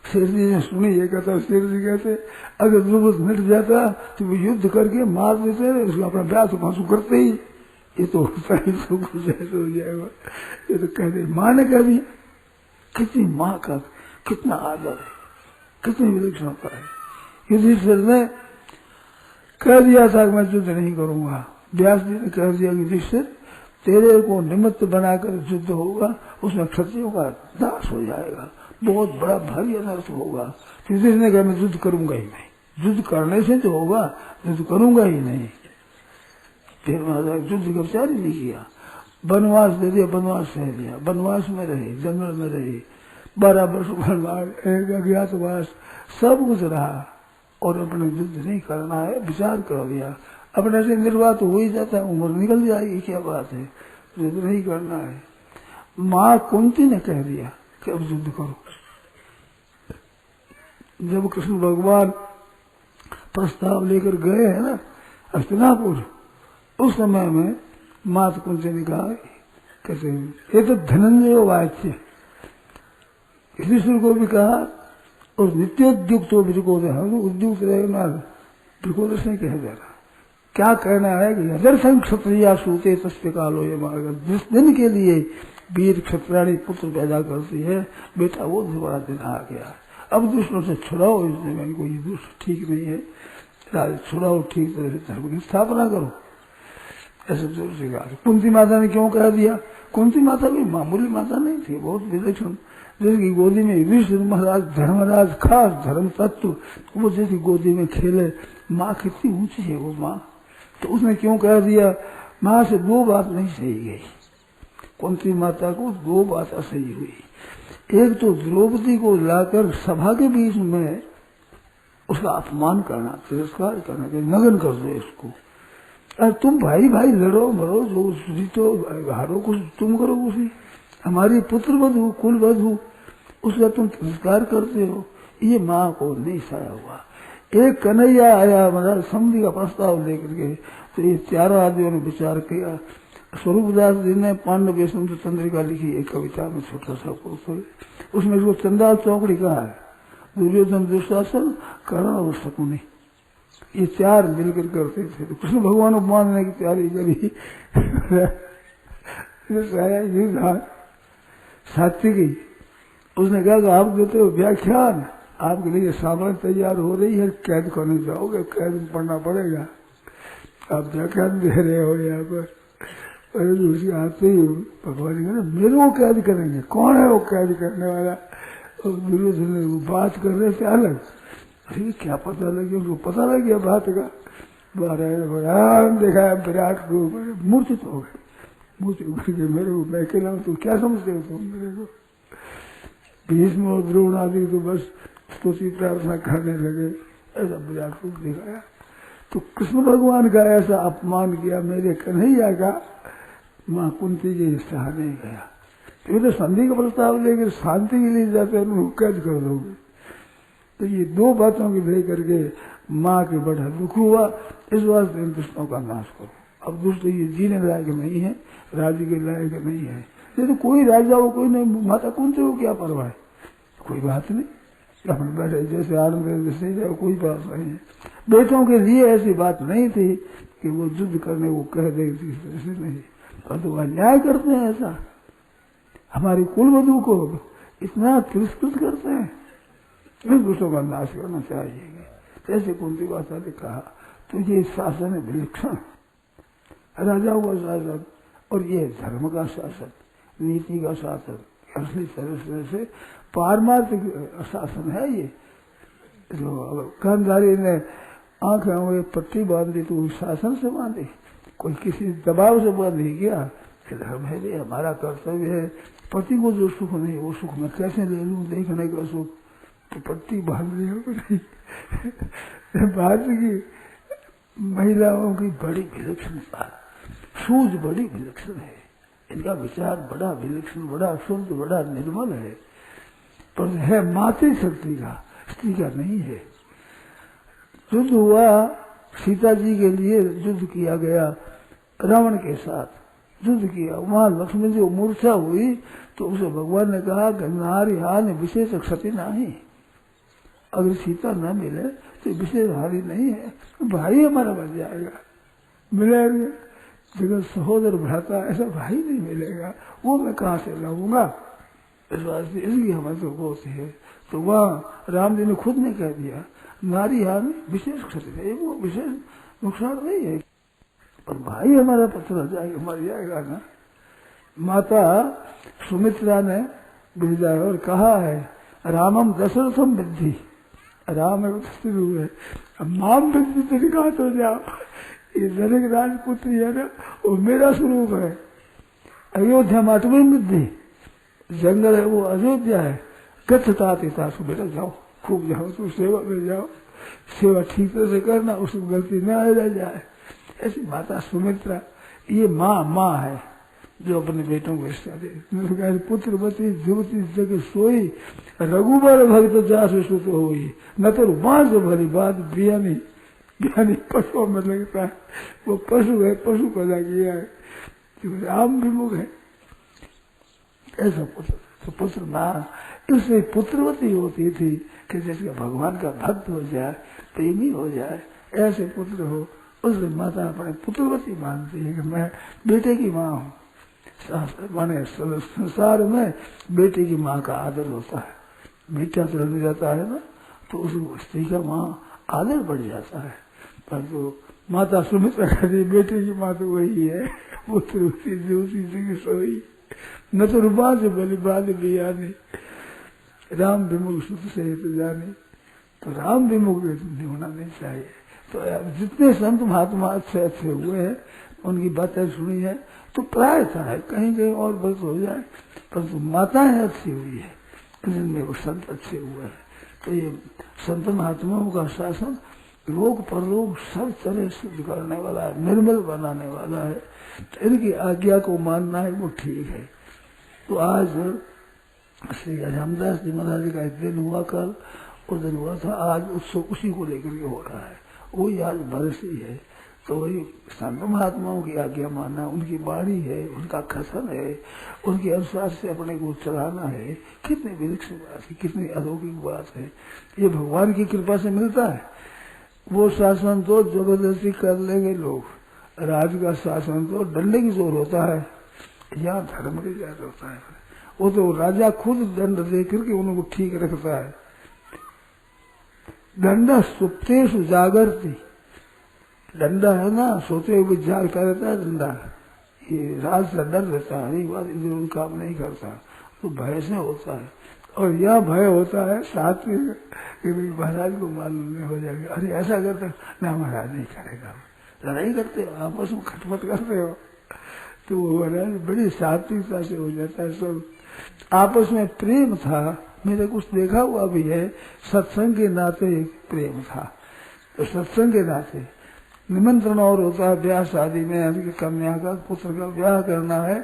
Speaker 2: शेर जी ने सुनी, ये कहता, शेर जी कहते अगर द्रुपद मिट जाता तो वो युद्ध करके मार देते, उसको अपना ब्याह तो पांसू करते ही, ये तो होता ही सब कुछ ऐसे हो जाएगा। ये तो कह दे, माँ ने कह दिया। कितनी माँ का कितना आदर है, कितनी विलक्षणता है। युधिष्ठिर ने कह दिया था कि मैं युद्ध नहीं करूंगा। व्यास जी ने कह दिया युधिष्ठिर तेरे को निमित्त बनाकर युद्ध होगा, उसमें क्षत्रियों का नाश हो जाएगा, बहुत बड़ा भारी अनर्थ होगा। युधिष्ठिर ने कहा मैं युद्ध करूंगा ही नहीं, युद्ध करने से तो होगा, युद्ध करूंगा ही नहीं। फिर महाराज युद्ध का विचार ही नहीं किया। वनवास दे दिया, वनवास सह लिया, वनवास में रहे, जंगल में रहे, 12 वर्ष वनवास, एक अज्ञातवास, सब कुछ रहा और अपने युद्ध नहीं करना है विचार कर लिया। अपने से निर्वाह तो हो ही जाता है, उम्र निकल जाएगी, क्या बात है, युद्ध नहीं करना है। माँ कुंती ने कह दिया कि अब युद्ध करो। जब कृष्ण भगवान प्रस्ताव लेकर गए हैं ना हस्तिनापुर, उस समय में मात कुंती ने कहा कैसे ये तो धनंजय वाच्य, युधिष्ठिर को भी कहा और नित्योद्युक्त उद्युक्त रहेगा, विकोदश ने कह दिया क्या कहना है कि यदर्थं क्षत्रिया सूते तस्य कालो ये मार्ग, जिस दिन के लिए वीर क्षत्राणी पुत्र पैदा करती है बेटा वो भी बड़ा दिन आ गया। अब दुष्टों से छुड़ाओ, इस जमीन को, ये दुष्ट ठीक नहीं है, राज छुड़ाओ, ठीक तरह से धर्म की स्थापना करो। ऐसे जोर से कहा। कुंती माता ने क्यों कह दिया? कुंती माता भी मामूली माता नहीं थी, बहुत विलक्षण, जिसकी गोदी में युधिष्ठिर महाराज धर्मराज खास धर्म तत्व, वो जैसी गोदी में खेले। माँ कितनी ऊंची है वो माँ, तो उसने क्यों कह दिया? माँ से 2 बात नहीं सही गई, कुंती माता को 2 बात असही हुई। एक तो द्रौपदी को लाकर सभा के बीच में उसका अपमान करना, तिरस्कार करना, नग्न कर दो इसको। अरे तुम भाई भाई लड़ो मरो, जो जीतो हारो कुछ तुम करो, उसी हमारी पुत्र वधु कुल वधु उसका तुम तिरस्कार करते हो, ये माँ को नहीं साया हुआ। एक कन्हैया आया महाराज समझी का प्रस्ताव लेकर के, तो ये 4 आदमियों ने विचार किया। स्वरूपदास जी ने पांडव सुंदर चंद्रिका लिखी एक कविता में, छोटा सा पुस्तक, उसमें इसको चंदाल चौकड़ी कहा है। दुर्योधन दुशासन कर्ण और शकुनी, ये 4 मिलकर करते थे। तो कृष्ण भगवान को मानने की तैयारी करी सात्विकी, उसने कहा कि आप देते हो व्याख्यान, आपके लिए सामान तैयार हो रही है, कैद करने जाओगे, कैद में पढ़ना पड़ेगा, आप व्याख्यान दे रहे हो यहाँ पर। अरे दूसरी आते ही भगवान जी कहते मेरे को कैद करेंगे, कौन है वो कैद करने वाला? और दुर्योधन ने वो बात कर रहे थे अलग। अरे क्या पता लगे, उनको पता लग गया बात का। भगवान देखा विराट को मूर्छित हो गए, मूर्छित करके मेरे को मैं अकेला हूँ, तो क्या समझते हो तुम मेरे को? भीष्म और द्रोण आदि तो बस स्तुति प्रार्थना करने लगे। ऐसा विराट को दिखाया। तो कृष्ण भगवान का ऐसा अपमान किया मेरे कन्हैया का, माँ कुंती जी सहा नहीं गया। तो ये तो संधि का प्रस्ताव लेकर शांति के लिए जाते हैं, उनको कैद कर दोगे। तो ये दो बातों की ले करके माँ के बड़ा दुख हुआ। इस वास्ते इन दुष्टों का नाश करो। अब दुष्ट ये जीने लायक नहीं है, राज्य के लायक नहीं है। ये तो कोई राजा हो कोई नहीं, माता कुंती हो क्या परवाह है, कोई बात नहीं, अपने बैठे जैसे आनंद जैसे जाए, कोई बात नहीं है। बेटों के लिए ऐसी बात नहीं थी कि वो युद्ध करने को कह दे, ऐसे नहीं। तो अन्याय करते हैं ऐसा, हमारी कुलवधू को इतना तिरस्कृत करते हैं। इन दुष्टों का नाश करना चाहिए। जैसे कुंती माता ने कहा तो ये शासन है विलक्षण, राजाओं का शासन और ये धर्म का शासन, नीति का शासन, असली तरह से पारमार्थिक शासन है। ये जो कामदारी ने आंखें में पट्टी बांधी तो शासन से बांधी, कोई किसी दबाव से बांधी क्या? धर्म है, ये हमारा कर्तव्य है। पति को जो सुख नहीं वो सुख मैं कैसे ले लूं, देखने का सुख, तो पट्टी बांध ली हो नहीं। भारत की महिलाओं की बड़ी विलक्षणता, सूझ बड़ी विलक्षण है, इनका विचार बड़ा विलक्षण, बड़ा शुद्ध, बड़ा निर्मल है, पर है मातृ शक्ति का, स्त्री का नहीं है। युद्ध हुआ, सीता जी के लिए युद्ध किया गया, रावण के साथ युद्ध किया। वहां लक्ष्मण जी मूर्छा हुई तो उसे भगवान ने कहा कि नारी हानि विशेष क्षति नहीं, अगर सीता न मिले तो विशेष हानि नहीं है, भाई हमारा बन जाएगा, मिलेगा जगह सहोदर भ्राता, ऐसा भाई नहीं मिलेगा, वो मैं कहाँ से लाऊंगा? इस वास्ते इसकी हमें तो होती है। तो वहाँ राम जी ने खुद ने कह दिया नारी हानि विशेष क्षति नहीं, वो विशेष नुकसान नहीं है, और भाई हमारा पत्थर जाएगा, मर जाएगा ना। माता सुमित्रा ने भेजा और कहा है रामम दशरथम विद्धि, राम शुरू है, माम विद्धि तेरी कहा तो जाओ, ये जनक राजपुत्री है ना, वो मेरा स्वरूप है। अयोध्या माटवी विद्धि, जंगल है वो अयोध्या है, गच्छता पिता सु बेटा जाओ, खूब जाओ, तो सेवा में जाओ, सेवा ठीक तरह से करना, उसको गलती न आ जाए। ऐसी माता सुमित्रा, ये माँ है जो अपने बेटों को रिश्ता दे। पुत्रवती युवती जग सोई, रघुबर भक्त जासु सुत होई, न तो बांस भरी बात बियानी पशुओं में लगता है, वो पशु है, पशु पैदा किया है, जो राम विमुख है। ऐसा पुत्र, तो पुत्र ना इससे पुत्रवती होती थी कि जैसे भगवान का भक्त हो जाए, प्रेमी हो जाए, ऐसे पुत्र हो, उससे माता अपने पुत्रवती मानती है कि मैं बेटे की माँ हूँ। माने संसार में बेटे की माँ का आदर होता है, बेटा तो लग जाता है ना, तो उस स्त्री का माँ आदर बढ़ जाता है। पर तो माता सुमित्रा कहती बेटे की माँ तो वही है, पुत्र उसी से सोई, न तो रूपा से बलि बाल बियानी, राम विमुख सुख से तो जाने। तो राम विमुख होना नहीं चाहिए। तो जितने संत महात्मा अच्छे अच्छे हुए हैं, उनकी बातें सुनी है, तो प्राय था है कहीं कहीं और भक्त हो जाए, परंतु माताएं अच्छी हुई है, जिनमें वो संत अच्छे हुए हैं। तो ये संत महात्माओं का शासन रोग परलोक सब तरह सिद्ध करने वाला है, निर्मल बनाने वाला है। तो इनकी आज्ञा को मानना है, वो ठीक है। तो आज श्री रामदास जी महाराज का एक दिन हुआ, कल उस दिन हुआ था, आज उत्सव उसी को लेकर के हो रहा है, वही आज बरस ही है। तो वही संत महात्माओं की आज्ञा मानना, उनकी बाणी है, उनका कथन है, उनके अनुसार से अपने को चलाना है। कितनी विलक्षण बात है, कितनी अलौकिक बात है, ये भगवान की कृपा से मिलता है। वो शासन तो जबरदस्ती कर लेंगे लोग, राज का शासन तो डंडे की जोर होता है, यहाँ धर्म की जोर होता है। वो तो राजा खुद दंड दे करके उनको ठीक रखता है। दंडा सुप्तेषु जागरती, डंडा है ना, सोते हुए जागता रहता है डंडा, ये राज से डर रहता है, हरी बात इधर काम नहीं करता, तो भय से होता है। और यह भय होता है साथ में कि महाराज को मालूम नहीं हो जाएगा, अरे ऐसा करते ना, महाराज नहीं करेगा, लड़ाई करते हो आपस में, खटपट करते हो, तो वो महाराज बड़ी सात्विकता से हो जाता है। सब आपस में प्रेम था, मेरे कुछ देखा हुआ भी है, सत्संग के नाते प्रेम था। तो सत्संग के नाते निमंत्रण और होता है, ब्याह शादी में कन्या का पुत्र का ब्याह करना है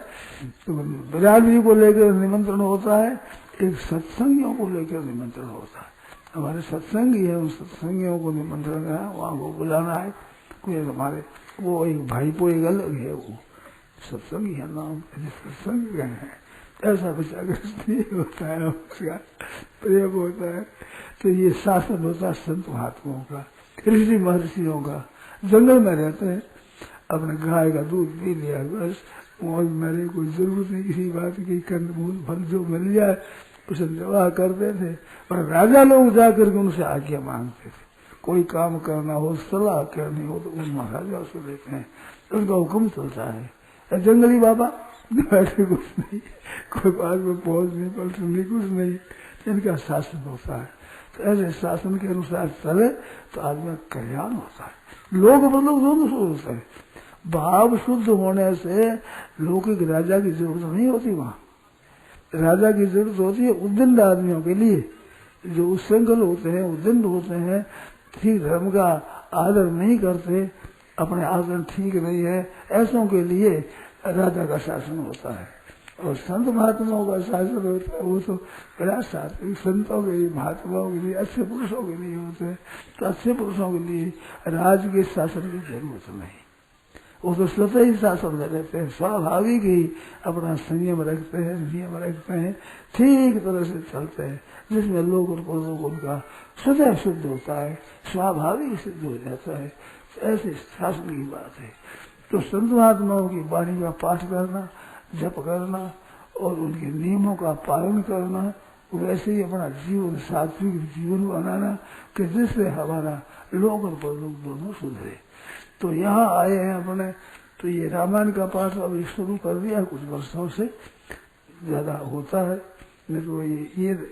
Speaker 2: तो विराट जी को लेकर निमंत्रण होता है, एक सत्संगियों को लेकर निमंत्रण होता है। हमारे सत्संगी है, उन सत्संगियों को निमंत्रण है, वहाँ को बुलाना है। कोई हमारे वो एक भाई को एक अलग है, वो सत्संगी है नाम, सत्संग है, ऐसा बच्चा नहीं होता है, उसका प्रेम होता है। तो ये शासन होता है संत महात्माओं का, ऋषि महर्षियों का। जंगल में रहते हैं, अपने गाय का दूध पी लिया, बस मौज मेरे, कोई जरूरत नहीं किसी बात की, कंदमूल फल जो मिल जाए उसे निर्वाह करते थे। और राजा लोग जाकर के उनसे आज्ञा मांगते थे, कोई काम करना हो, सलाह करनी हो तो उन महाराजा से लेते हैं, उनका हुक्म चलता है। जंगली बाबा बैठे कुछ नहीं, कोई बात में पहुंच नहीं, पलटनी कुछ नहीं, इनका शासन होता है। तो ऐसे शासन के अनुसार चले तो आदमी का कल्याण होता है। लोग मतलब दोनों सोचते हैं, भाव शुद्ध होने से लौकिक राजा की जरूरत नहीं होती। वहाँ राजा की जरूरत होती है उद्दंड आदमियों के लिए, जो उच्छृंखल होते हैं, उद्दंड होते हैं, ठीक धर्म का आदर नहीं करते, अपने आचरण ठीक नहीं है, ऐसों के लिए राजा का शासन होता है। और संत महात्माओं का शासन होता है, वो तो बड़ा सात्विक संतों के लिए, महात्माओं के लिए, अच्छे पुरुषों के लिए होते हैं। तो अच्छे पुरुषों के लिए राज के शासन की जरूरत नहीं, वो तो स्वतः ही शासन में रहते हैं, स्वाभाविक ही अपना संयम रखते हैं, नियम रखते हैं, ठीक तरह से चलते हैं, जिसमें लोग उनका स्वतः शुद्ध होता है, स्वाभाविक सिद्ध हो जाता है। ऐसे शासन की बात है। तो संत महात्माओं की वाणी का पाठ करना, जप करना और उनके नियमों का पालन करना, वैसे ही अपना जीवन सात्विक जीवन बनाना कि जिससे हमारा लोग और परलोक दोनों सुधरे। तो यहाँ आए हैं अपने, तो ये रामायण का पाठ अभी शुरू कर दिया, कुछ वर्षों से ज्यादा होता है, नहीं तो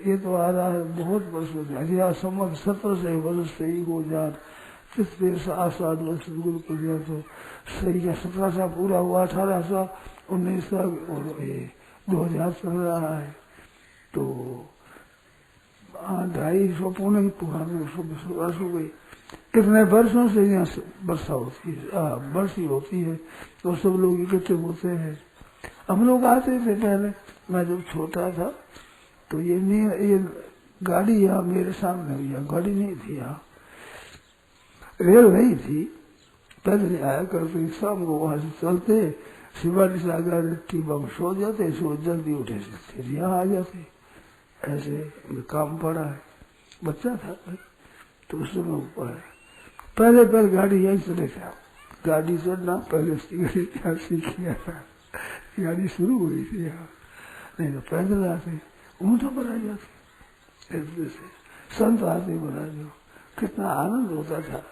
Speaker 2: ये तो आ रहा है बहुत वर्षों से, 1700 से वर्ष से ही हो जात, कितने 7 वर्ष गुरु प्रज्ञा, तो सही का 17 पूरा हुआ, 1800 1900 और 2000 चल रहा है। तो 250 पौने ही पुराने वर्ष हो गई। कितने वर्षों से यहाँ वर्षा होती है, वर्षी होती है, तो सब लोग इकट्ठे होते हैं। हम लोग आते थे पहले, मैं जब छोटा था तो ये गाड़ी यहाँ मेरे सामने, यहाँ गाड़ी नहीं थी, यहाँ रेल नहीं थी, पैदल आया करते, शाम को वहां से चलते, शिवाजी सागर टीबा में सो जाते, सो जल्दी उठे फिर यहाँ आ जाते। ऐसे काम पड़ा है, बच्चा था तो उस समय ऊपर पहले गाड़ी यही चले था, गाड़ी चढ़ना पहले सीख लिया था, गाड़ी शुरू हुई थी यहाँ, नहीं तो पैदल आते, ऊँटों पर आ जाते, ऐसे संत आते बना जो, कितना आनंद होता था,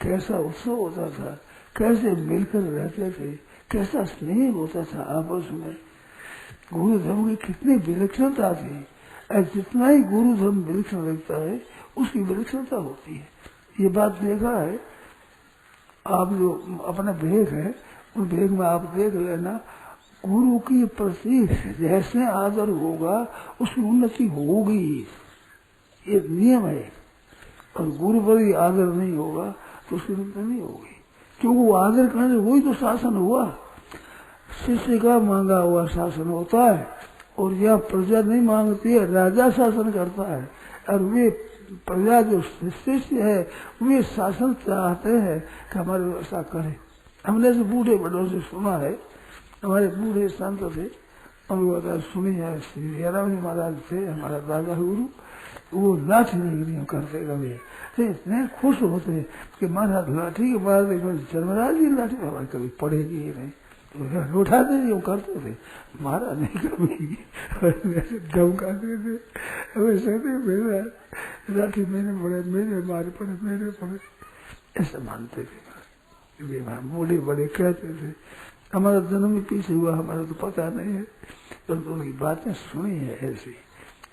Speaker 2: कैसा उत्सव होता था, कैसे मिलकर रहते थे, कैसा स्नेह होता था आपस में। गुरु धर्म की कितनी विलक्षणता थी, जितना ही गुरु धर्म विलक्षण रखता है उसकी विलक्षणता होती है। ये बात देखा है आप, जो अपना भेद है उन भेद में आप देख लेना, गुरु की प्रति जैसे आदर होगा उसकी उन्नति होगी, ये नियम है। और गुरु पर ही आदर नहीं होगा तो उसकी उन्नति नहीं होगी, क्योंकि वो आदर करने वही तो शासन हुआ, शिष्य का मांगा हुआ शासन होता है। और यह प्रजा नहीं मांगती है, राजा शासन करता है, और वे प्रजा जो शिष्य है वे शासन चाहते हैं कि हमारी व्यवस्था करे। हमने से बूढ़े बड़ों से सुना है, हमारे बूढ़े संत थे, उनको सुनी है, श्री राम जी महाराज थे हमारा दादा गुरु, वो लाठी नहीं करते कभी, इतने खुश होते कि महाराज लाठी के बाद जन्मराज की लाठी हमारी कभी पड़ेगी ही नहीं, तो उठाते थे, वो करते थे, महाराज नहीं कभी धमकाते थे, वैसे मेरा लाठी मैंने पड़े, मेरे मारे पड़े, मेरे पड़े, ऐसा मानते थे। बूढ़े बड़े कहते थे, हमारा जन्म भी पीछे हुआ, हमारा तो पता नहीं है, तो उनकी बातें सुनी है ऐसी,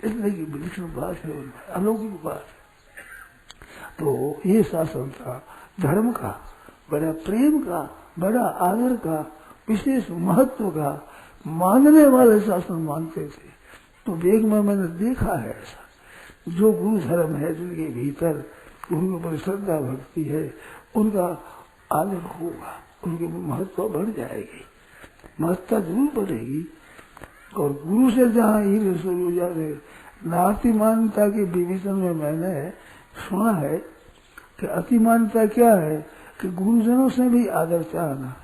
Speaker 2: इसलिए की विलक्षण बात है, उनमें अलौकिक बात है। तो ये शासन था धर्म का, बड़ा प्रेम का, बड़ा आदर का, विशेष महत्व का, मानने वाले शासन मानते थे। तो वेग में मैंने देखा है ऐसा, जो गुरु धर्म है, जिनके भीतर गुरु के ऊपर श्रद्धा भक्ति है, उनका आदर होगा, उनके महत्व बढ़ जाएगी, महत्ता जरूर बढ़ेगी। और गुरु से जहाँ ईर्ष्या शुरू हो जाते, नातिमानता के विवेचन में मैंने सुना है कि अतिमानता क्या है कि गुरुजनों से भी आदर चाहना,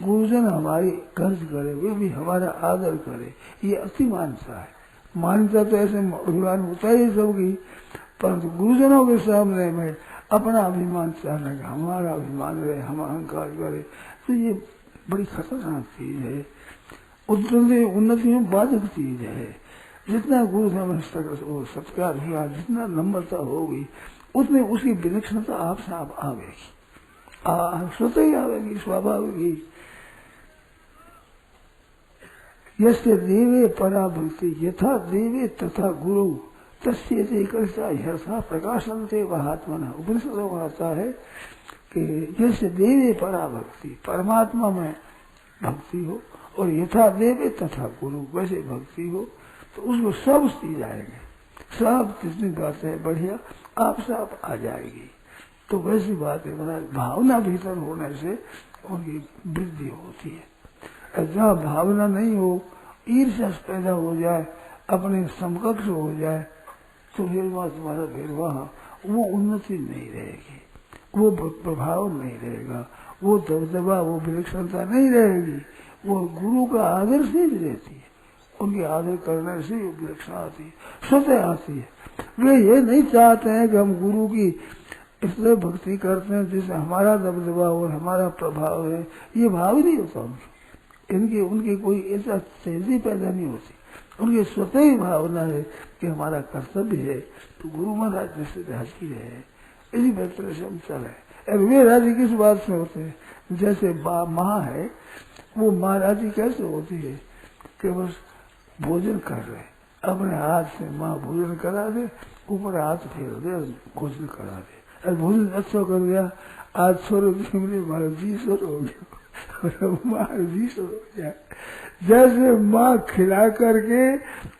Speaker 2: गुरुजन हमारी कर्ज करे, वे भी हमारा आदर करे, ये अतिमानता है। मान्यता तो ऐसे अभिमान होता ही सबकी, परंतु गुरुजनों के सामने में अपना अभिमान चाहना, हमारा अभिमान रहे, हम अहंकार करें, तो ये बड़ी खतरनाक चीज है, उन्नति में बाधक चीज है। जितना गुरुधर्म सत्कार हुआ, जितना नम्रता होगी, उतनी उसकी विलक्षणता आपसे आप आवेगी, स्वतः ही आवेगी, स्वाभाविक ही। यस्य देवे परा भक्ति यथा देवे तथा गुरु तस्ये कर्षा प्रकाशनते वहात्मन। उपनिषदों में आता है कि यस्य देवे परा भक्ति, परमात्मा में भक्ति हो, और यथा देवे तथा गुरु, वैसे भक्ति हो, तो उसको सब सी जाएंगे, सब जितनी बातें बढ़िया आप सब आ जाएगी। तो वैसी बात है, भावना भीतर होने से उनकी वृद्धि होती है। जहाँ भावना नहीं हो, ईर्ष्या पैदा हो जाए, अपने समकक्ष हो जाए, तो फिर वहाँ तुम्हारा फिर वहाँ वो उन्नति नहीं रहेगी, वो प्रभाव नहीं रहेगा, वो दबदबा, वो विलक्षणता नहीं रहेगी, वो गुरु का आदर से भी रहती है, उनके आदर करने से विलक्षण आती है, स्वतः आती है। वे ये नहीं चाहते हैं कि हम गुरु की इसलिए भक्ति करते हैं जिससे हमारा दबदबा और हमारा प्रभाव है, ये भाव नहीं होता उनकी, उनकी कोई ऐसा तेजी पैदा नहीं होती, उनकी स्वतः ही भावना है कि हमारा कर्तव्य है तो गुरु महाराज जैसे राजी रहे, इसी तरह से हम चले। अब वे राजी किस बात से होते हैं, जैसे माँ है, वो माँ राजी कैसे होती है कि बस भोजन कर रहे, अपने हाथ से माँ भोजन करा दे, ऊपर हाथ फेर दे, भोजन करा दे, भोजन अच्छा कर दिया, आज 100 रुपये मिले, हमारा 20 हो गया, माँ 20 हो जाए। जैसे माँ खिला करके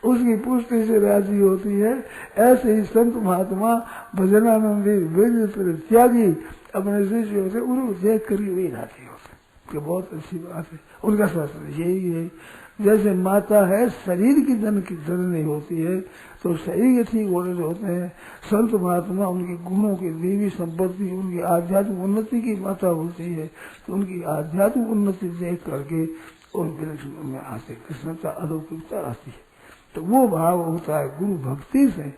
Speaker 2: उसकी पुष्टि से राजी होती है, ऐसे ही संत महात्मा भजनानंदी वेद त्यागी अपने शिष्यों से उनको देख कर वे राजी होते, कि बहुत अच्छी बात है। उनका शास्त्र यही है, जैसे माता है शरीर की जननी होती है, तो शरीर के ठीक होने से होते हैं। संत महात्मा उनके गुणों की देवी संपत्ति, उनकी आध्यात्मिक उन्नति की माता होती है, तो उनकी आध्यात्मिक उन्नति देख करके और विलक्षण में आते, कृष्णता अलौकिकता आती है। तो वो भाव होता है गुरु भक्ति से।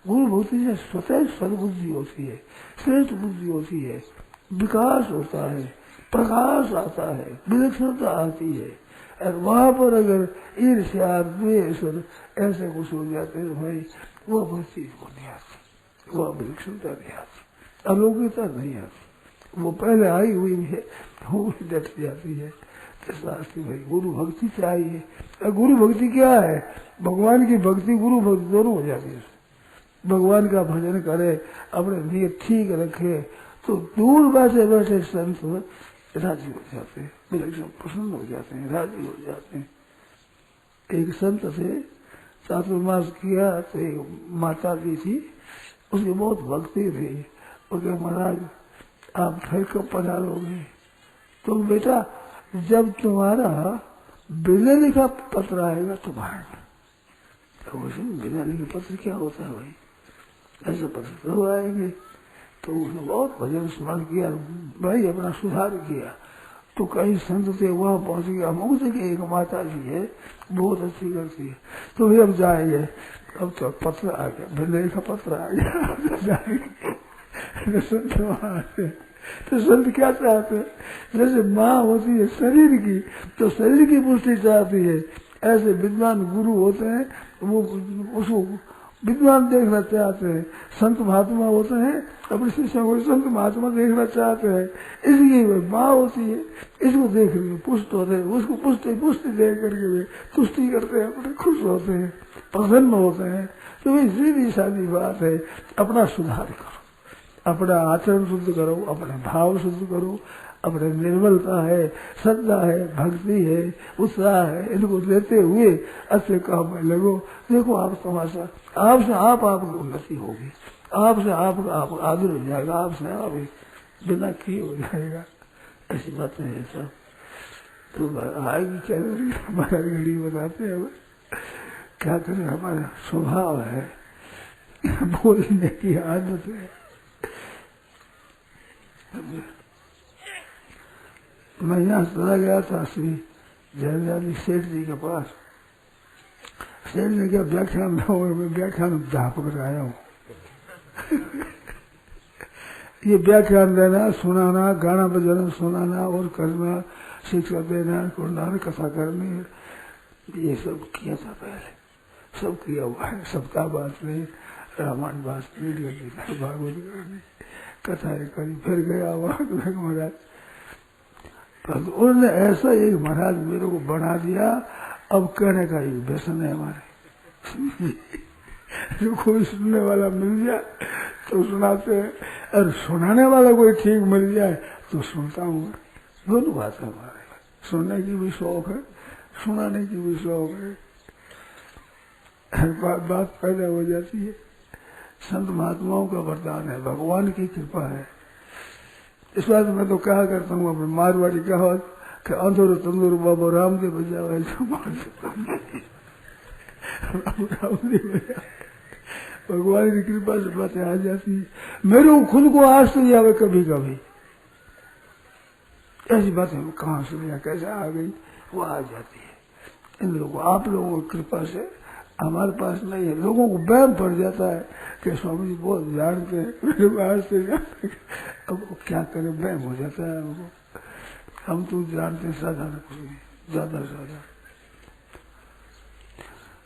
Speaker 2: गुरु भक्ति से स्वतः सद्बुद्धि होती है, श्रेष्ठ बुद्धि होती है, विकास होता है, प्रकाश आता है, विलक्षणता आती है। और वहां पर अगर ईर्ष्या द्वेष ऐसे कुछ हो जाते हैं भाई, वो भक्ति को नहीं आती, वो विलक्षणता नहीं आती, अलौकिकता नहीं आती, वो पहले आई हुई है वो डट जाती है। शास्त्री भाई गुरु भक्ति चाहिए। गुरु भक्ति क्या है, भगवान की भक्ति गुरु भक्ति दोनों हो जाती है। भगवान का भजन करे, अपने लिए ठीक रखे, तो दूर बैठे बैठे संत राजी हो जाते हैं, विलक्षण प्रसन्न हो जाते हैं, राजी हो जाते हैं। एक संत थे, चातुर्मास किया, तो एक माता जी थी, उसकी बहुत भक्ति थी। उसके महाराज आप फिर कब पधारोगे, तो बेटा जब तुम्हारा बिना लिखा पत्र आएगा तो भाग। तो बिना लिखे पत्र क्या होता है भाई, ऐसे पत्र तो आएंगे। तो उसने बहुत भजन स्मरण किया, भाई अपना सुधार किया। तो कई संत थे, वहां पहुंच गया, अमुक जगह एक माता जी है बहुत अच्छी करती है, तो भी अब जाएंगे। अब तो पत्र आ गया, बिना लिखा पत्र आ गया, जाएंगे। संत वहां से तो संत क्या चाहते हैं, जैसे माँ होती है शरीर की, तो शरीर की पुष्टि चाहती है, ऐसे विद्वान गुरु होते हैं, वो उसको विद्वान देखना चाहते हैं। संत महात्मा होते हैं, अपने शिष्यों को संत महात्मा देखना चाहते हैं, इसलिए वे माँ होती है, इसको देख रहे पुष्ट होते हैं, उसको पुष्टि देख करके वे तुष्टि करते हैं, अपने खुश होते हैं, प्रसन्न होते हैं। तो भाई सीधी सादी बात है, अपना सुधार करो, अपना आचरण शुद्ध करो, अपने भाव शुद्ध करो, अपने निर्मलता है, श्रद्धा है, भक्ति है, उत्साह है, इनको देते हुए अच्छे काम में लगो। देखो आप तमाशा, आपसे आपकी उन्नति होगी, आपसे आप आदर हो जाएगा, आपसे आप बिना किए हो जाएगा। ऐसी बातें है सब। तो आएगी क्या हमारा घड़ी बताते हैं, क्या करें, हमारा स्वभाव है, बोलने की आदत है। मैं यहाँ चला गया था श्री जयललिता सेठ जी के पास। सेठ ने क्या व्याख्यान में व्याख्यान ढाप कर आया हूँ। ये व्याख्यान देना, सुनाना, गाना बजाना, सुनाना और करना, शिक्षा देना, कुंडान कथा करनी, ये सब किया था पहले, सब किया हुआ है। सप्ताह बांटने, रामायण बांटने, गीता भागवत करनी, कथाएं करी, फिर गया वहां महाराज। तो उन्होंने ऐसा एक महाराज मेरे को बना दिया, अब कहने का ये व्यसन है हमारे। जो कोई सुनने वाला मिल जाए तो सुनाते हैं, और सुनाने वाला कोई ठीक मिल जाए तो सुनता हूँ। दोनों बात है हमारे, सुनने की भी शौक है, सुनाने की भी शौक है। बात पैदा हो जाती है। संत महात्माओं का वरदान है, भगवान की कृपा है। इस बात में तो कहा करता हूँ, अपने मारवाड़ी कहावत कि अंधुर तंदुर बाबा रामदेव बजाओ, रामदेव बजाओ। भगवान की कृपा से बातें आ जाती है। मेरे को खुद को आश्चर्य आवे कभी कभी, ऐसी बातें कहाँ से या कैसे आ गई, वो आ जाती है। इन लोगों, आप लोगों की कृपा से हमारे पास नहीं है। लोगों को वहम पड़ जाता है कि स्वामी जी बहुत जानते हैं, मेरे को आश्चर्य। अब क्या करें, वहम हो जाता है हमको। हम तो जानते हैं साधारण कुछ नहीं, ज्यादा ज्यादा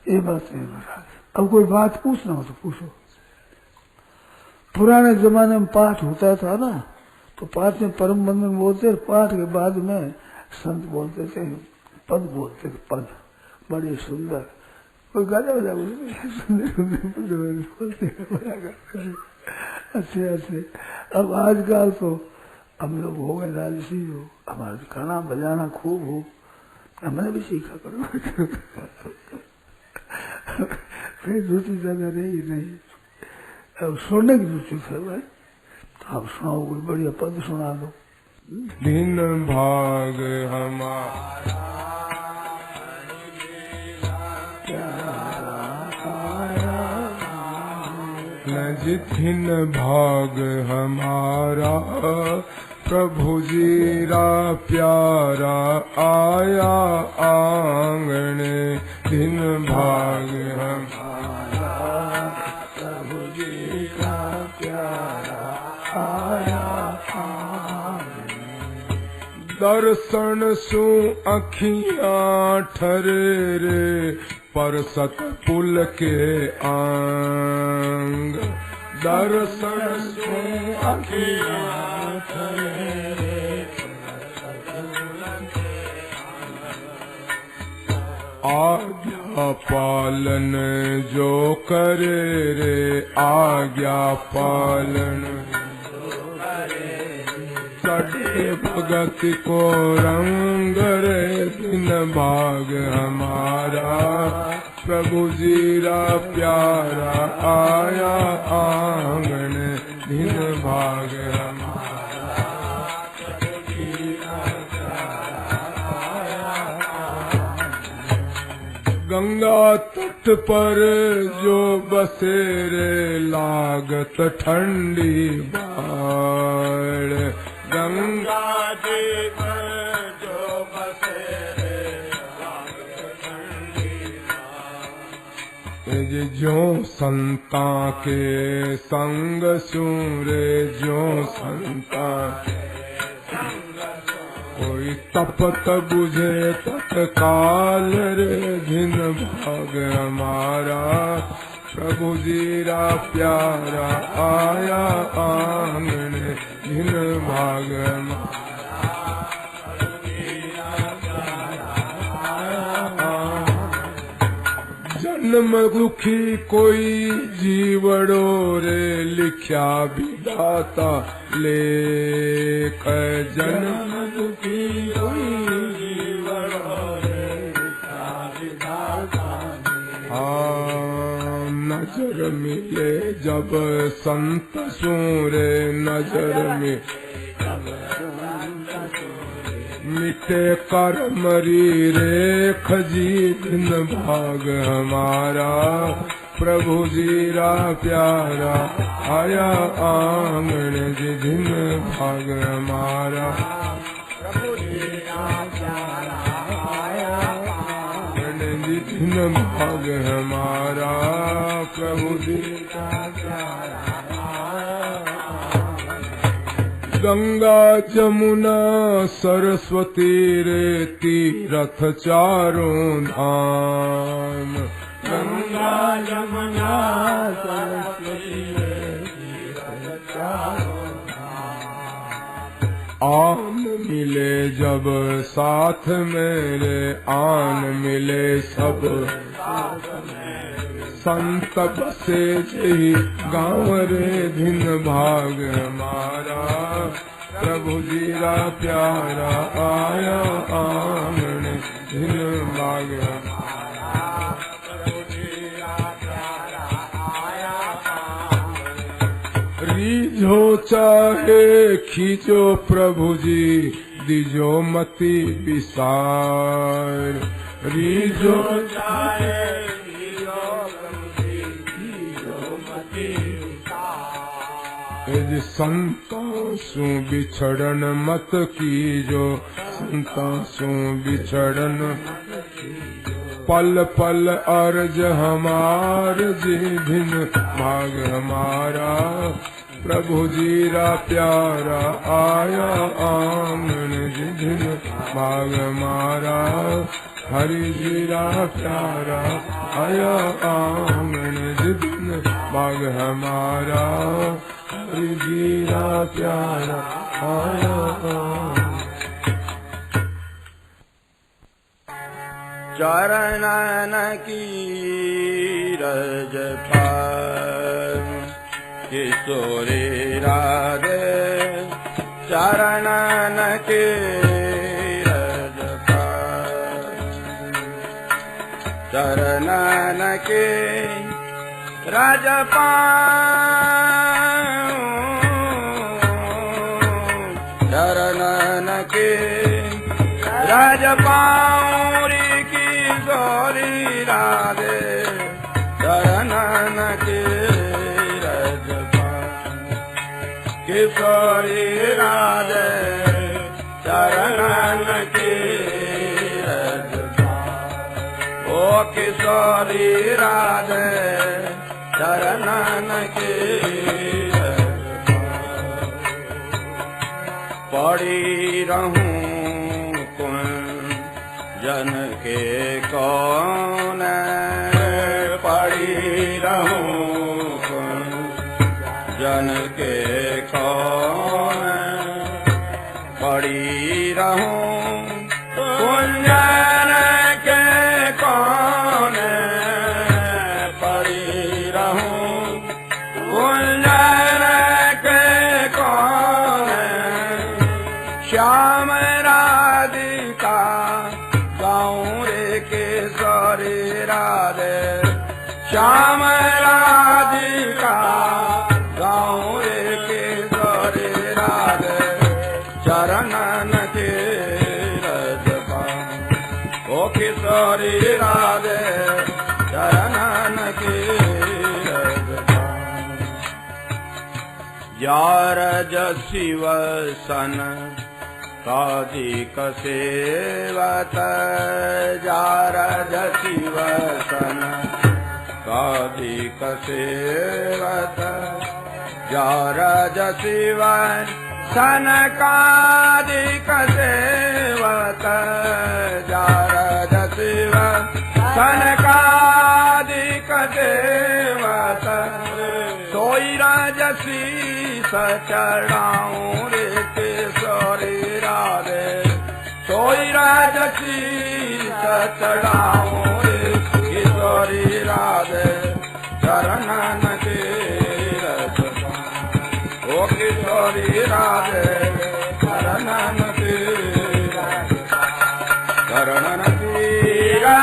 Speaker 2: ये बात है महाराज। अब कोई बात पूछना हो तो पूछो। पुराने जमाने में पाठ होता था ना, तो पाठ में परम बंधन बोलते, पाठ के बाद में संत बोलते थे, पद बोलते थे, पद बड़े सुंदर। कोई गाजा बजा बोलते अच्छे अच्छे। अब आजकल तो हम लोग हो गए लालची, हो हमारा गाना बजाना खूब हो, हमने भी सीखा करो। फिर रुचि ज्यादा नहीं, अब सुनने की रुचि है भाई, तो आप सुनाओ, कोई बढ़िया पद सुना दो।
Speaker 3: दिन भाग हमारा दिन भाग हमारा, प्रभु जीरा प्यारा आया आंगने। दिन भाग हमारा,
Speaker 2: प्रभु जी का प्यारा आया आंगने।
Speaker 3: दर्शन सु अखियां ठरे रे, परसत पुल के आंग। दर्शन सु अखियां ठरे रे, आज्ञा पालन जो करे रे, आज्ञा पालन चढ़े भगत को रंग रे। दिन भाग हमारा, प्रभु जीरा प्यारा आया आंगन। दिन भाग हमारा, गंगा तट पर जो बसे रे, लागत ठंडी बाढ़। गंगा जी पर जो बसे रे, लागत ठंडी बाढ़। जो संता के संग सूरे, जो संता कोई तपत बुझे तत्काल रे। दिन भाग हमारा, प्रभु जीरा प्यारा आया आंगन। दिन भाग हमारा, जन्म दुखी कोई जीवड़ो रे, लिख्या विधाता लेख। जन्म दुखी कोई जीवड़ो रे, लिख्या विधाता लेख। हाँ, नजर मिले जब संत सूरे, नजर में मिटे कर मरी रेख जी, दिन भाग हमारा प्रभु जीरा प्यारा, आया आंगन जी दिन भाग हमारा प्रभु जीरा प्यारा, आया आंगन जी दिन भाग हमारा प्रभु जीरा प्यारा। गंगा जमुना सरस्वती रे, तीरथ चारों धाम। गंगा जमुना सरस्वती रे, तीरथ चारों धाम। आन मिले जब साथ मेरे, आन मिले सब साथ मेरे, संत बसे जही गाँव रे, दिन भाग हमारा प्रभु जीरा प्यारा, आया आंगन दिन भाग हमारा प्रभु जीरा प्यारा, आया आंगन। रीझो चाहे खींचो प्रभु जी, दीजो मति विसार। रीझो चाहे संतों सु बिछड़न मत कीजो, संतों सु बिछड़न पल पल अर्ज हमार जी, दिन भाग हमारा प्रभु जीरा प्यारा, आया आंगन जी दिन भाग हमारा हरि जीरा प्यारा, आया आंगन जी दिन भाग हमारा हरि जीरा प्यारा, आया
Speaker 4: चरणन की रज पार, किशोरी राधे चरणन की रज पार। चरणन के रज पार, चरणन के रज पार, किशोरी राधे चरणन के रज पार। किशोरी राधे चरणन के रज पार। ओ किशोरी राधे चरणन के रज पार। पड़ी रहूं जन के कौन, पड़ी रहूं जन के कौन, पड़ी रहूं कुंजन के कौन, पड़ी रहूं कुंजन के कौन। श्याम राधिका गाऊं रे किशोरी राधे, श्याम राधिका गाऊं रे किशोरी राधे चरणन के रज पार। ओ किशोरी राधे चरणन के रज पार। यार शिव सन कादिक सेवत, जारज शिव सन कादिक सेवत, जारज शिव सन कादिक सेवत, जारज शिव सन कादिक सेवत। सोई राजसी चढ़ाऊं रे किशोरी राधे, सोई राजसी चढ़ाऊं रे किशोरी राधे।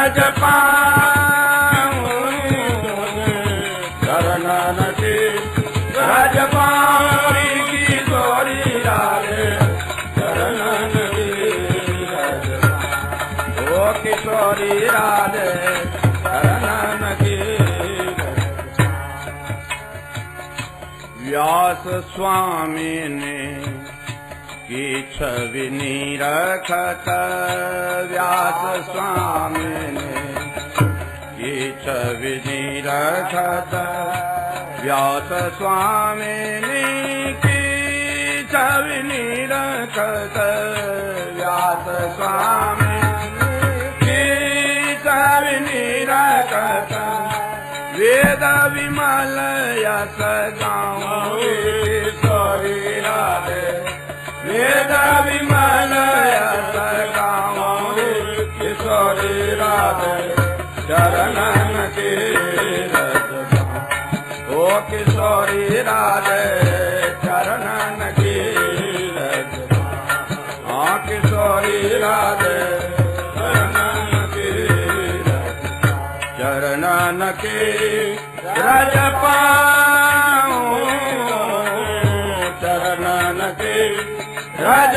Speaker 4: रज पाऊं चरणन के रज पाऊं किशोरी राधे चरणन के रज पाऊं ओ किशोरी राधे चरणन के व्यास स्वामी ने की छवि निरखत व्यास स्वामी ने की छवि निरखत व्यास स्वामी ने की छवि निरखत व्यास स्वामी की छवि निरखत वेद विमल यस गाऊं किशोरी राधे वेद विमल यस गाऊं किशोरी राधे चरणन के रज पाऊं ओ किशोरी राधे चरणन के रज पाऊं हाँ किशोरी राधे चरणन के चरणन के रज पाऊं चरणन के रज